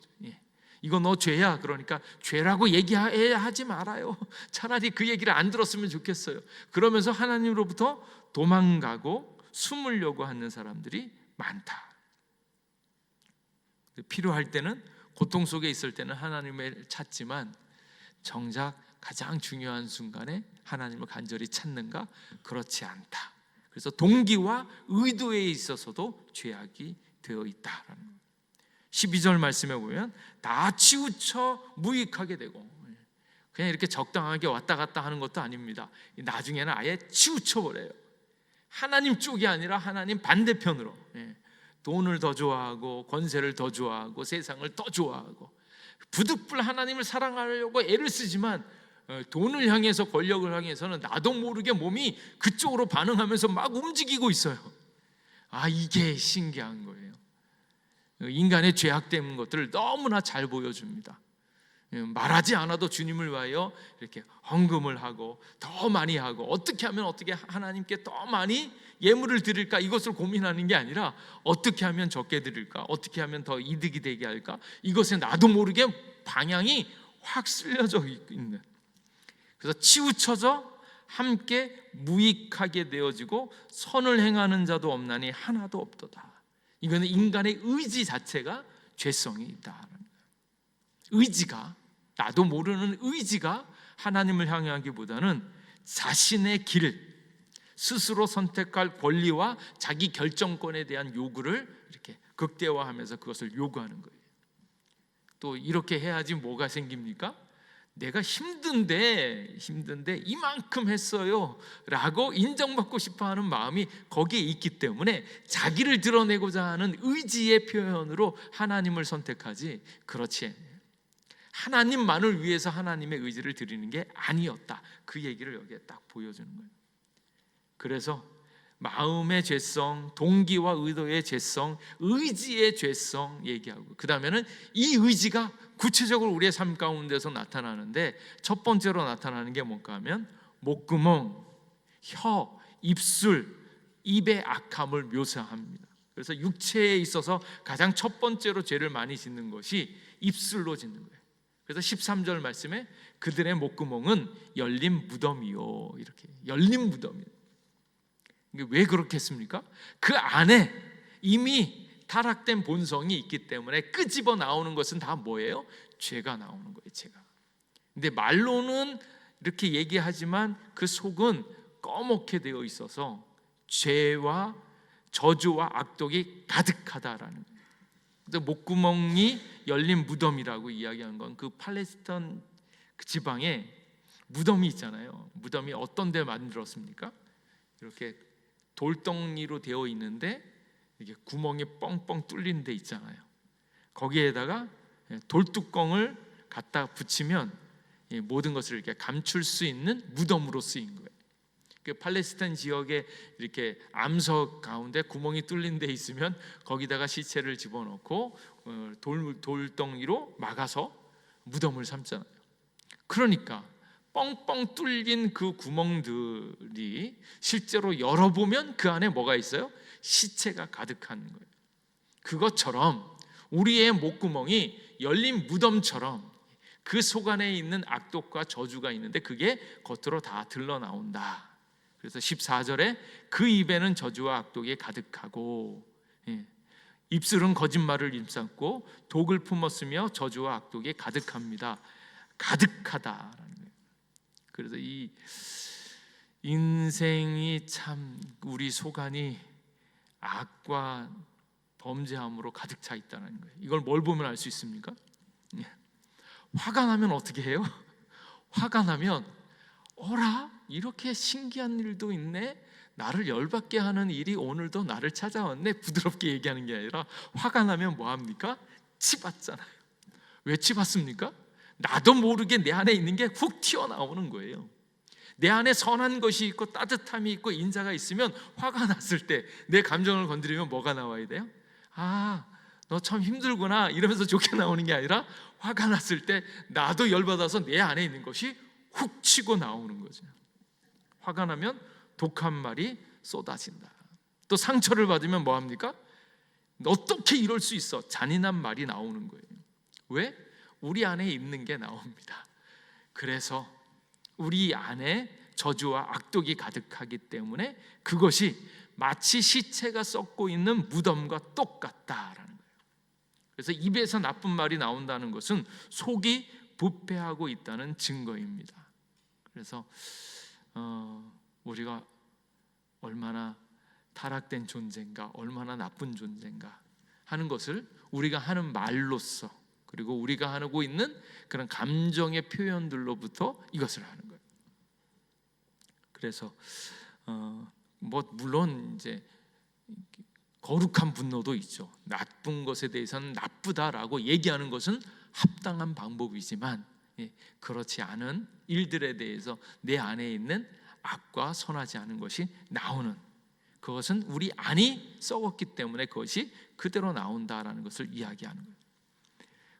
Speaker 1: 이거 너 죄야. 그러니까 죄라고 얘기하지 말아요. 차라리 그 얘기를 안 들었으면 좋겠어요. 그러면서 하나님으로부터 도망가고 숨으려고 하는 사람들이 많다. 필요할 때는, 고통 속에 있을 때는 하나님을 찾지만 정작 가장 중요한 순간에 하나님을 간절히 찾는가? 그렇지 않다. 그래서 동기와 의도에 있어서도 죄악이 되어 있다라는 거예요. 12절 말씀에 보면 다 치우쳐 무익하게 되고, 그냥 이렇게 적당하게 왔다 갔다 하는 것도 아닙니다. 나중에는 아예 치우쳐 버려요. 하나님 쪽이 아니라 하나님 반대편으로, 돈을 더 좋아하고 권세를 더 좋아하고 세상을 더 좋아하고, 부득불 하나님을 사랑하려고 애를 쓰지만 돈을 향해서, 권력을 향해서는 나도 모르게 몸이 그쪽으로 반응하면서 막 움직이고 있어요. 이게 신기한 거예요. 인간의 죄악된 것들을 너무나 잘 보여줍니다. 말하지 않아도 주님을 위하여 이렇게 헌금을 하고 더 많이 하고, 어떻게 하면 어떻게 하나님께 더 많이 예물을 드릴까, 이것을 고민하는 게 아니라 어떻게 하면 적게 드릴까, 어떻게 하면 더 이득이 되게 할까, 이것에 나도 모르게 방향이 확 쓸려져 있는, 그래서 치우쳐져 함께 무익하게 되어지고 선을 행하는 자도 없나니 하나도 없도다. 이거는 인간의 의지 자체가 죄성이 있다. 의지가, 나도 모르는 의지가 하나님을 향하기보다는 자신의 길, 스스로 선택할 권리와 자기 결정권에 대한 요구를 이렇게 극대화하면서 그것을 요구하는 거예요. 또 이렇게 해야지 뭐가 생깁니까? 내가 힘든데 이만큼 했어요 라고 인정받고 싶어하는 마음이 거기에 있기 때문에 자기를 드러내고자 하는 의지의 표현으로 하나님을 선택하지, 그렇지 하나님만을 위해서 하나님의 의지를 드리는 게 아니었다. 그 얘기를 여기에 딱 보여주는 거예요. 그래서 마음의 죄성, 동기와 의도의 죄성, 의지의 죄성 얘기하고, 그 다음에는 이 의지가 구체적으로 우리의 삶 가운데서 나타나는데, 첫 번째로 나타나는 게 뭔가 하면 목구멍, 혀, 입술, 입의 악함을 묘사합니다. 그래서 육체에 있어서 가장 첫 번째로 죄를 많이 짓는 것이 입술로 짓는 거예요. 그래서 13절 말씀에 그들의 목구멍은 열린 무덤이요, 이렇게 열린 무덤이에요. 왜 그렇겠습니까? 그 안에 이미 타락된 본성이 있기 때문에 끄집어 나오는 것은 다 뭐예요? 죄가 나오는 거예요, 죄가. 근데 말로는 이렇게 얘기하지만 그 속은 꺼멓게 되어 있어서 죄와 저주와 악독이 가득하다라는 거예요. 그래서 목구멍이 열린 무덤이라고 이야기한 건 그 팔레스타인 그 지방에 무덤이 있잖아요. 무덤이 어떤 데 만들었습니까? 이렇게 돌덩이로 되어 있는데 이게 구멍이 뻥뻥 뚫린 데 있잖아요. 거기에다가 돌뚜껑을 갖다 붙이면 모든 것을 이렇게 감출 수 있는 무덤으로 쓰인 거예요. 그 팔레스타인 지역에 이렇게 암석 가운데 구멍이 뚫린 데 있으면 거기다가 시체를 집어넣고 돌덩이로 막아서 무덤을 삼잖아요. 그러니까 뻥뻥 뚫린 그 구멍들이 실제로 열어보면 그 안에 뭐가 있어요? 시체가 가득한 거예요. 그것처럼 우리의 목구멍이 열린 무덤처럼 그 속 안에 있는 악독과 저주가 있는데 그게 겉으로 다 드러나온다. 그래서 14절에 그 입에는 저주와 악독이 가득하고 입술은 거짓말을 입삼고 독을 품었으며 저주와 악독이 가득합니다. 가득하다라는 거예요. 그래서 이 인생이 참 우리 속안이 악과 범죄함으로 가득 차 있다는 거예요. 이걸 뭘 보면 알 수 있습니까? 화가 나면 어떻게 해요? 화가 나면 어라? 이렇게 신기한 일도 있네? 나를 열받게 하는 일이 오늘도 나를 찾아왔네? 부드럽게 얘기하는 게 아니라 화가 나면 뭐합니까? 치받잖아요. 왜 치받습니까? 나도 모르게 내 안에 있는 게 훅 튀어나오는 거예요. 내 안에 선한 것이 있고 따뜻함이 있고 인자가 있으면 화가 났을 때 내 감정을 건드리면 뭐가 나와야 돼요? 아, 너 참 힘들구나 이러면서 좋게 나오는 게 아니라 화가 났을 때 나도 열받아서 내 안에 있는 것이 훅 치고 나오는 거죠. 화가 나면 독한 말이 쏟아진다. 또 상처를 받으면 뭐합니까? 어떻게 이럴 수 있어? 잔인한 말이 나오는 거예요. 왜? 우리 안에 있는 게 나옵니다. 그래서 우리 안에 저주와 악독이 가득하기 때문에 그것이 마치 시체가 썩고 있는 무덤과 똑같다라는 거예요. 그래서 입에서 나쁜 말이 나온다는 것은 속이 부패하고 있다는 증거입니다. 그래서 우리가 얼마나 타락된 존재인가, 얼마나 나쁜 존재인가 하는 것을 우리가 하는 말로써, 그리고 우리가 하고 있는 그런 감정의 표현들로부터 이것을 하는 거예요. 그래서 물론 이제 거룩한 분노도 있죠. 나쁜 것에 대해서는 나쁘다라고 얘기하는 것은 합당한 방법이지만 그렇지 않은 일들에 대해서 내 안에 있는 악과 선하지 않은 것이 나오는, 그것은 우리 안이 썩었기 때문에 그것이 그대로 나온다라는 것을 이야기하는 거예요.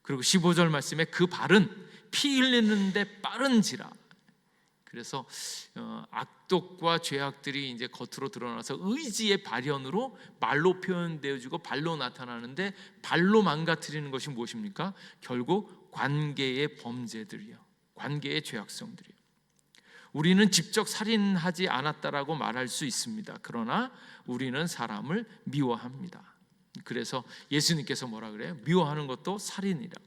Speaker 1: 그리고 15절 말씀에 그 발은 피 흘리는데 빠른지라. 그래서 악독과 죄악들이 이제 겉으로 드러나서 의지의 발현으로 말로 표현되어지고 발로 나타나는데, 발로 망가뜨리는 것이 무엇입니까? 결국 관계의 범죄들이요, 관계의 죄악성들이요. 우리는 직접 살인하지 않았다라고 말할 수 있습니다. 그러나 우리는 사람을 미워합니다. 그래서 예수님께서 뭐라 그래요? 미워하는 것도 살인이라.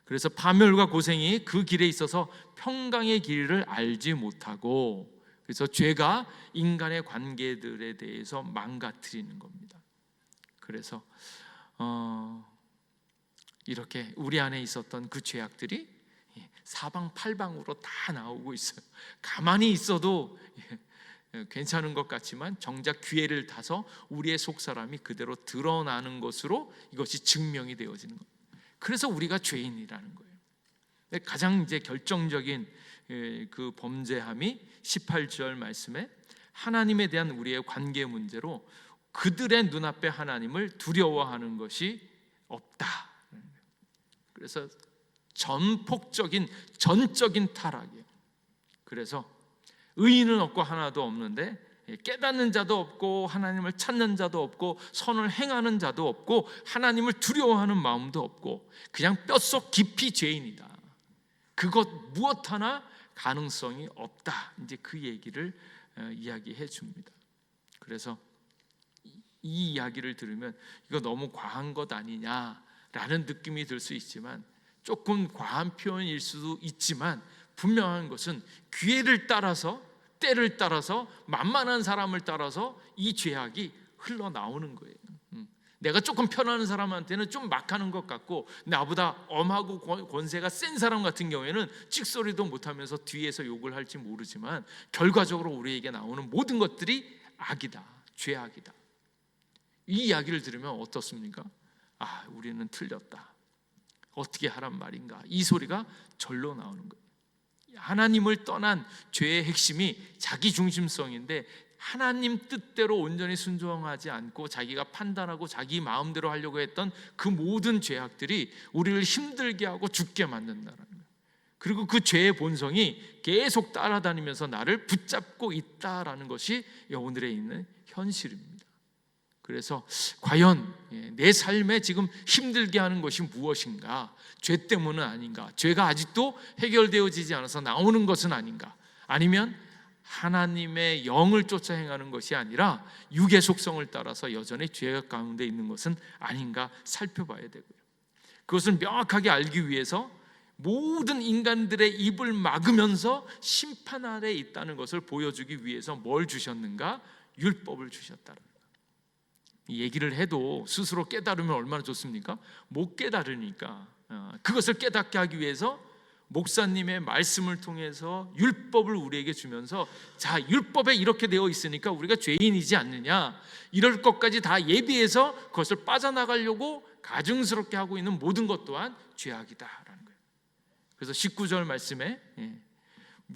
Speaker 1: 그래서 파멸과 고생이 그 길에 있어서 평강의 길을 알지 못하고, 그래서 죄가 인간의 관계들에 대해서 망가뜨리는 겁니다. 그래서 이렇게 우리 안에 있었던 그 죄악들이 사방팔방으로 다 나오고 있어요. 가만히 있어도 괜찮은 것 같지만 정작 기회를 타서 우리의 속사람이 그대로 드러나는 것으로 이것이 증명이 되어지는 겁니다. 그래서 우리가 죄인이라는 거예요. 가장 이제 결정적인 그 범죄함이 18절 말씀에 하나님에 대한 우리의 관계 문제로 그들의 눈앞에 하나님을 두려워하는 것이 없다. 그래서 전폭적인 전적인 타락이에요. 그래서 의인은 없고 하나도 없는데 깨닫는 자도 없고 하나님을 찾는 자도 없고 선을 행하는 자도 없고 하나님을 두려워하는 마음도 없고 그냥 뼛속 깊이 죄인이다. 그것 무엇 하나 가능성이 없다. 이제 그 얘기를 이야기해 줍니다. 그래서 이 이야기를 들으면 이거 너무 과한 것 아니냐라는 느낌이 들 수 있지만, 조금 과한 표현일 수도 있지만 분명한 것은 기회를 따라서, 때를 따라서, 만만한 사람을 따라서 이 죄악이 흘러나오는 거예요. 내가 조금 편한 사람한테는 좀 막하는 것 같고, 나보다 엄하고 권세가 센 사람 같은 경우에는 찍소리도 못하면서 뒤에서 욕을 할지 모르지만 결과적으로 우리에게 나오는 모든 것들이 악이다, 죄악이다. 이 이야기를 들으면 어떻습니까? 아, 우리는 틀렸다, 어떻게 하란 말인가, 이 소리가 절로 나오는 거예요. 하나님을 떠난 죄의 핵심이 자기 중심성인데, 하나님 뜻대로 온전히 순종하지 않고 자기가 판단하고 자기 마음대로 하려고 했던 그 모든 죄악들이 우리를 힘들게 하고 죽게 만든다는 거예요. 그리고 그 죄의 본성이 계속 따라다니면서 나를 붙잡고 있다라는 것이 오늘에 있는 현실입니다. 그래서 과연 내 삶에 지금 힘들게 하는 것이 무엇인가? 죄 때문은 아닌가? 죄가 아직도 해결되어지지 않아서 나오는 것은 아닌가? 아니면 하나님의 영을 쫓아 행하는 것이 아니라 육의 속성을 따라서 여전히 죄 가운데 있는 것은 아닌가 살펴봐야 되고요. 그것을 명확하게 알기 위해서 모든 인간들의 입을 막으면서 심판 아래 있다는 것을 보여주기 위해서 뭘 주셨는가? 율법을 주셨다는 거예요. 이 얘기를 해도 스스로 깨달으면 얼마나 좋습니까? 못 깨달으니까 그것을 깨닫게 하기 위해서 목사님의 말씀을 통해서 율법을 우리에게 주면서, 자, 율법에 이렇게 되어 있으니까 우리가 죄인이지 않느냐, 이럴 것까지 다 예비해서 그것을 빠져나가려고 가증스럽게 하고 있는 모든 것 또한 죄악이다라는 거예요. 그래서 19절 말씀에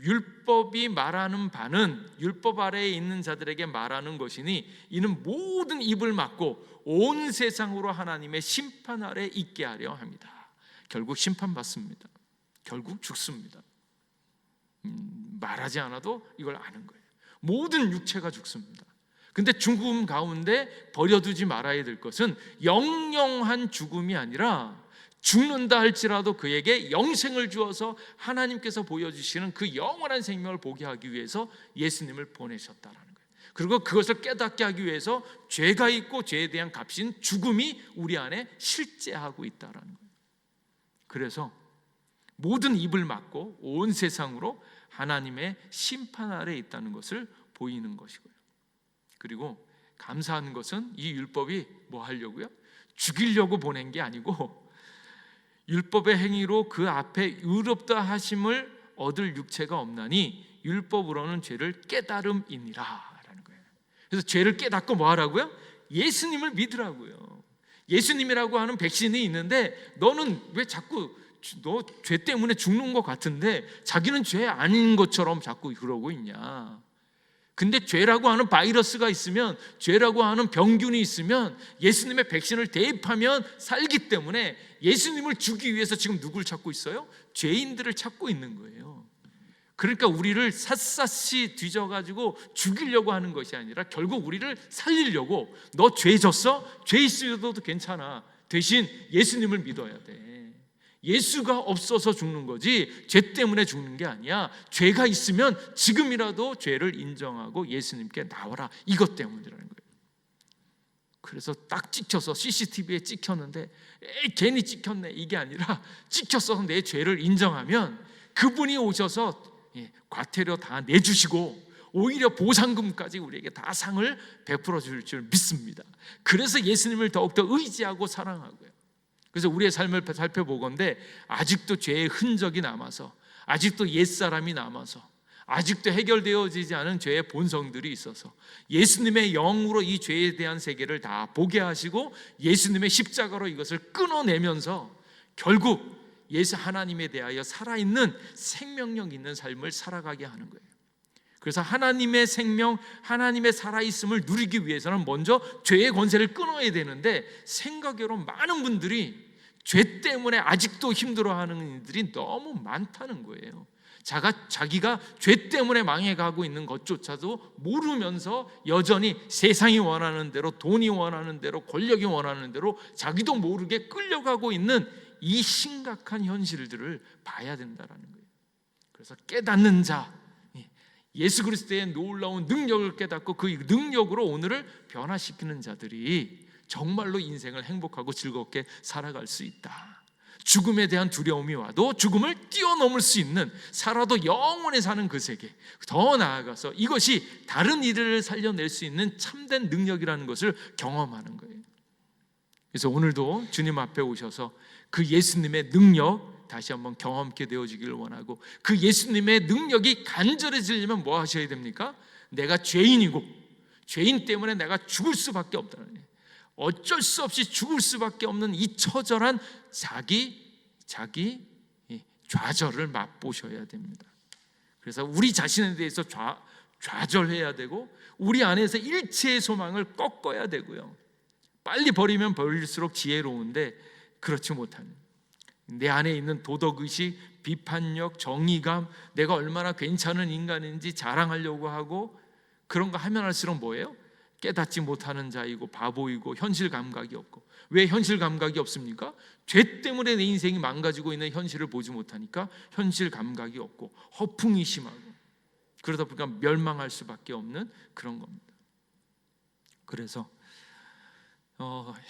Speaker 1: 율법이 말하는 바는 율법 아래에 있는 자들에게 말하는 것이니 이는 모든 입을 막고 온 세상으로 하나님의 심판 아래 있게 하려 합니다. 결국 심판받습니다. 결국 죽습니다. 말하지 않아도 이걸 아는 거예요. 모든 육체가 죽습니다. 근데 죽음 가운데 버려두지 말아야 될 것은 영영한 죽음이 아니라, 죽는다 할지라도 그에게 영생을 주어서 하나님께서 보여주시는 그 영원한 생명을 보게 하기 위해서 예수님을 보내셨다라는 거예요. 그리고 그것을 깨닫게 하기 위해서 죄가 있고 죄에 대한 값인 죽음이 우리 안에 실제하고 있다라는 거예요. 그래서 모든 입을 막고 온 세상으로 하나님의 심판 아래 있다는 것을 보이는 것이고요. 그리고 감사한 것은 이 율법이 뭐 하려고요? 죽이려고 보낸 게 아니고, 율법의 행위로 그 앞에 의롭다 하심을 얻을 육체가 없나니 율법으로는 죄를 깨달음이니라 라는 거예요. 그래서 죄를 깨닫고 뭐 하라고요? 예수님을 믿으라고요. 예수님이라고 하는 백신이 있는데, 너는 왜 자꾸 너 죄 때문에 죽는 것 같은데 자기는 죄 아닌 것처럼 자꾸 그러고 있냐? 근데 죄라고 하는 바이러스가 있으면, 죄라고 하는 병균이 있으면 예수님의 백신을 대입하면 살기 때문에 예수님을 주기 위해서 지금 누굴 찾고 있어요? 죄인들을 찾고 있는 거예요. 그러니까 우리를 샅샅이 뒤져가지고 죽이려고 하는 것이 아니라 결국 우리를 살리려고, 너 죄 졌어? 죄 있어도 괜찮아, 대신 예수님을 믿어야 돼. 예수가 없어서 죽는 거지 죄 때문에 죽는 게 아니야. 죄가 있으면 지금이라도 죄를 인정하고 예수님께 나와라, 이것 때문이라는 거예요. 그래서 딱 찍혀서 CCTV에 찍혔는데 에이, 괜히 찍혔네, 이게 아니라 찍혔어서 내 죄를 인정하면 그분이 오셔서 과태료 다 내주시고 오히려 보상금까지 우리에게 다 상을 베풀어 줄 줄 믿습니다. 그래서 예수님을 더욱더 의지하고 사랑하고요. 그래서 우리의 삶을 살펴보건대 아직도 죄의 흔적이 남아서, 아직도 옛사람이 남아서, 아직도 해결되어지지 않은 죄의 본성들이 있어서 예수님의 영으로 이 죄에 대한 세계를 다 보게 하시고 예수님의 십자가로 이것을 끊어내면서 결국 예수 하나님에 대하여 살아있는 생명력 있는 삶을 살아가게 하는 거예요. 그래서 하나님의 생명, 하나님의 살아있음을 누리기 위해서는 먼저 죄의 권세를 끊어야 되는데, 생각외로 많은 분들이 죄 때문에 아직도 힘들어하는 이들이 너무 많다는 거예요. 자기가 죄 때문에 망해가고 있는 것조차도 모르면서 여전히 세상이 원하는 대로, 돈이 원하는 대로, 권력이 원하는 대로 자기도 모르게 끌려가고 있는 이 심각한 현실들을 봐야 된다는 거예요. 그래서 깨닫는 자, 예수 그리스도의 놀라운 능력을 깨닫고 그 능력으로 오늘을 변화시키는 자들이 정말로 인생을 행복하고 즐겁게 살아갈 수 있다. 죽음에 대한 두려움이 와도 죽음을 뛰어넘을 수 있는, 살아도 영원히 사는 그 세계, 더 나아가서 이것이 다른 이들을 살려낼 수 있는 참된 능력이라는 것을 경험하는 거예요. 그래서 오늘도 주님 앞에 오셔서 그 예수님의 능력 다시 한번 경험하게 되어지기를 원하고, 그 예수님의 능력이 간절해지려면 뭐 하셔야 됩니까? 내가 죄인이고 죄인 때문에 내가 죽을 수밖에 없다는 거예요. 어쩔 수 없이 죽을 수밖에 없는 이 처절한 자기 좌절을 맛보셔야 됩니다. 그래서 우리 자신에 대해서 좌절해야 되고, 우리 안에서 일체의 소망을 꺾어야 되고요. 빨리 버리면 버릴수록 지혜로운데 그렇지 못한, 내 안에 있는 도덕의식, 비판력, 정의감, 내가 얼마나 괜찮은 인간인지 자랑하려고 하고, 그런 거 하면 할수록 뭐예요? 깨닫지 못하는 자이고 바보이고 현실 감각이 없고. 왜 현실 감각이 없습니까? 죄 때문에 내 인생이 망가지고 있는 현실을 보지 못하니까 현실 감각이 없고 허풍이 심하고, 그러다 보니까 멸망할 수밖에 없는 그런 겁니다. 그래서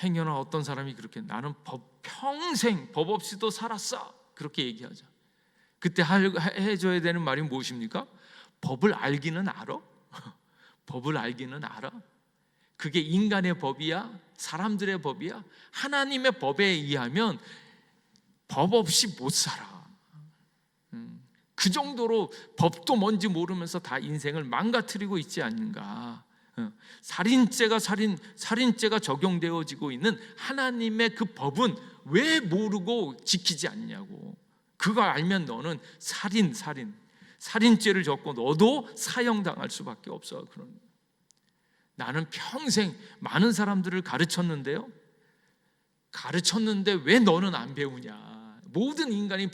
Speaker 1: 행여나 어떤 사람이 그렇게 나는 평생 법 없이도 살았어 그렇게 얘기하죠. 그때 해줘야 되는 말이 무엇입니까? 법을 알기는 알아? 법을 알기는 알아? 그게 인간의 법이야? 사람들의 법이야? 하나님의 법에 의하면 법 없이 못 살아. 그 정도로 법도 뭔지 모르면서 다 인생을 망가뜨리고 있지 않는가. 살인죄가 적용되어지고 있는 하나님의 그 법은 왜 모르고 지키지 않냐고. 그거 알면 너는 살인죄를 졌고 너도 사형당할 수밖에 없어. 그런. 나는 평생 많은 사람들을 가르쳤는데 왜 너는 안 배우냐. 모든 인간이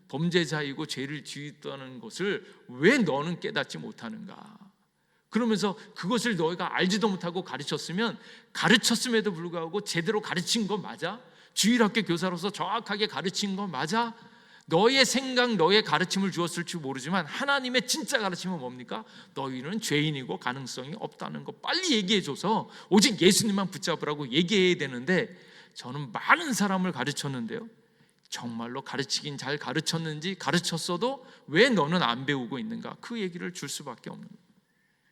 Speaker 1: 범죄자이고 죄를 지었다는 것을 왜 너는 깨닫지 못하는가. 그러면서 그것을 너희가 알지도 못하고 가르쳤음에도 불구하고 제대로 가르친 거 맞아? 주일학교 교사로서 정확하게 가르친 거 맞아? 너의 생각, 너의 가르침을 주었을지 모르지만 하나님의 진짜 가르침은 뭡니까? 너희는 죄인이고 가능성이 없다는 거 빨리 얘기해줘서 오직 예수님만 붙잡으라고 얘기해야 되는데, 저는 많은 사람을 가르쳤는데요, 정말로 가르치긴 잘 가르쳤는지, 가르쳤어도 왜 너는 안 배우고 있는가, 그 얘기를 줄 수밖에 없는 거예요.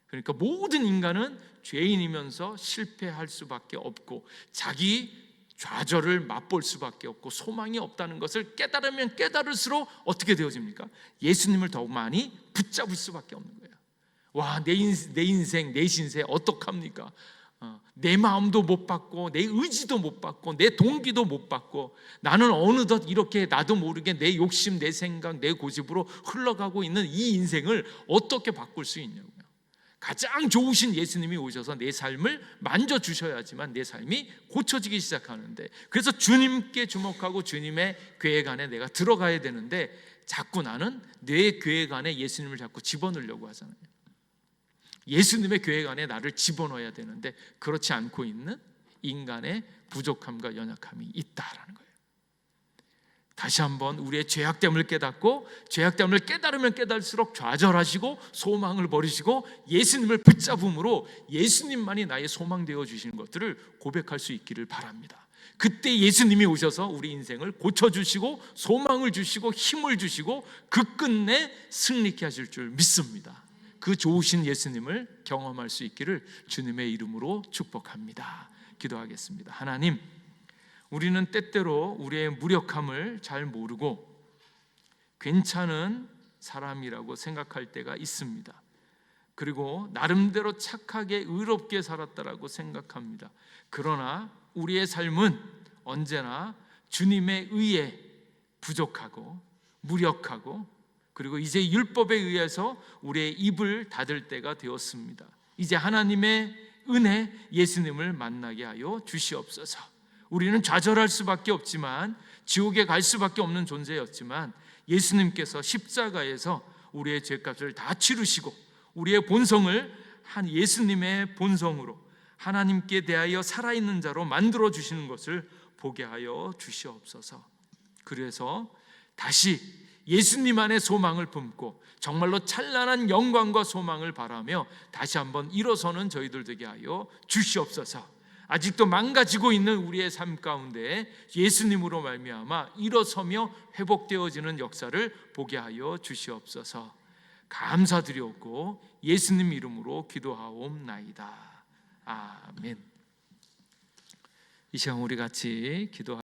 Speaker 1: 그러니까 모든 인간은 죄인이면서 실패할 수밖에 없고 자기 좌절을 맛볼 수밖에 없고 소망이 없다는 것을 깨달으면 깨달을수록 어떻게 되어집니까? 예수님을 더욱 많이 붙잡을 수밖에 없는 거예요. 와, 내 인생, 내 신세 어떡합니까? 내 마음도 못 받고 내 의지도 못 받고 내 동기도 못 받고, 나는 어느덧 이렇게 나도 모르게 내 욕심, 내 생각, 내 고집으로 흘러가고 있는 이 인생을 어떻게 바꿀 수 있냐고요. 가장 좋으신 예수님이 오셔서 내 삶을 만져주셔야지만 내 삶이 고쳐지기 시작하는데, 그래서 주님께 주목하고 주님의 계획 안에 내가 들어가야 되는데, 자꾸 나는 내 계획 안에 예수님을 자꾸 집어넣으려고 하잖아요. 예수님의 계획 안에 나를 집어넣어야 되는데 그렇지 않고 있는 인간의 부족함과 연약함이 있다라는 거예요. 다시 한번 우리의 죄악됨을 깨닫고, 죄악됨을 깨달으면 깨달을수록 좌절하시고 소망을 버리시고 예수님을 붙잡음으로 예수님만이 나의 소망 되어 주시는 것들을 고백할 수 있기를 바랍니다. 그때 예수님이 오셔서 우리 인생을 고쳐주시고 소망을 주시고 힘을 주시고 그 끝내 승리케 하실 줄 믿습니다. 그 좋으신 예수님을 경험할 수 있기를 주님의 이름으로 축복합니다. 기도하겠습니다. 하나님, 우리는 때때로 우리의 무력함을 잘 모르고 괜찮은 사람이라고 생각할 때가 있습니다. 그리고 나름대로 착하게 의롭게 살았다라고 생각합니다. 그러나 우리의 삶은 언제나 주님의 의에 부족하고 무력하고, 그리고 이제 율법에 의해서 우리의 입을 닫을 때가 되었습니다. 이제 하나님의 은혜, 예수님을 만나게 하여 주시옵소서. 우리는 좌절할 수밖에 없지만, 지옥에 갈 수밖에 없는 존재였지만, 예수님께서 십자가에서 우리의 죄값을 다 치르시고 우리의 본성을 한 예수님의 본성으로 하나님께 대하여 살아있는 자로 만들어 주시는 것을 보게 하여 주시옵소서. 그래서 다시 예수님 안에 소망을 품고 정말로 찬란한 영광과 소망을 바라며 다시 한번 일어서는 저희들 되게 하여 주시옵소서. 아직도 망가지고 있는 우리의 삶 가운데 예수님으로 말미암아 일어서며 회복되어지는 역사를 보게 하여 주시옵소서. 감사드렸고 예수님 이름으로 기도하옵나이다. 아멘. 이 시간 우리 같이 기도하겠습니다.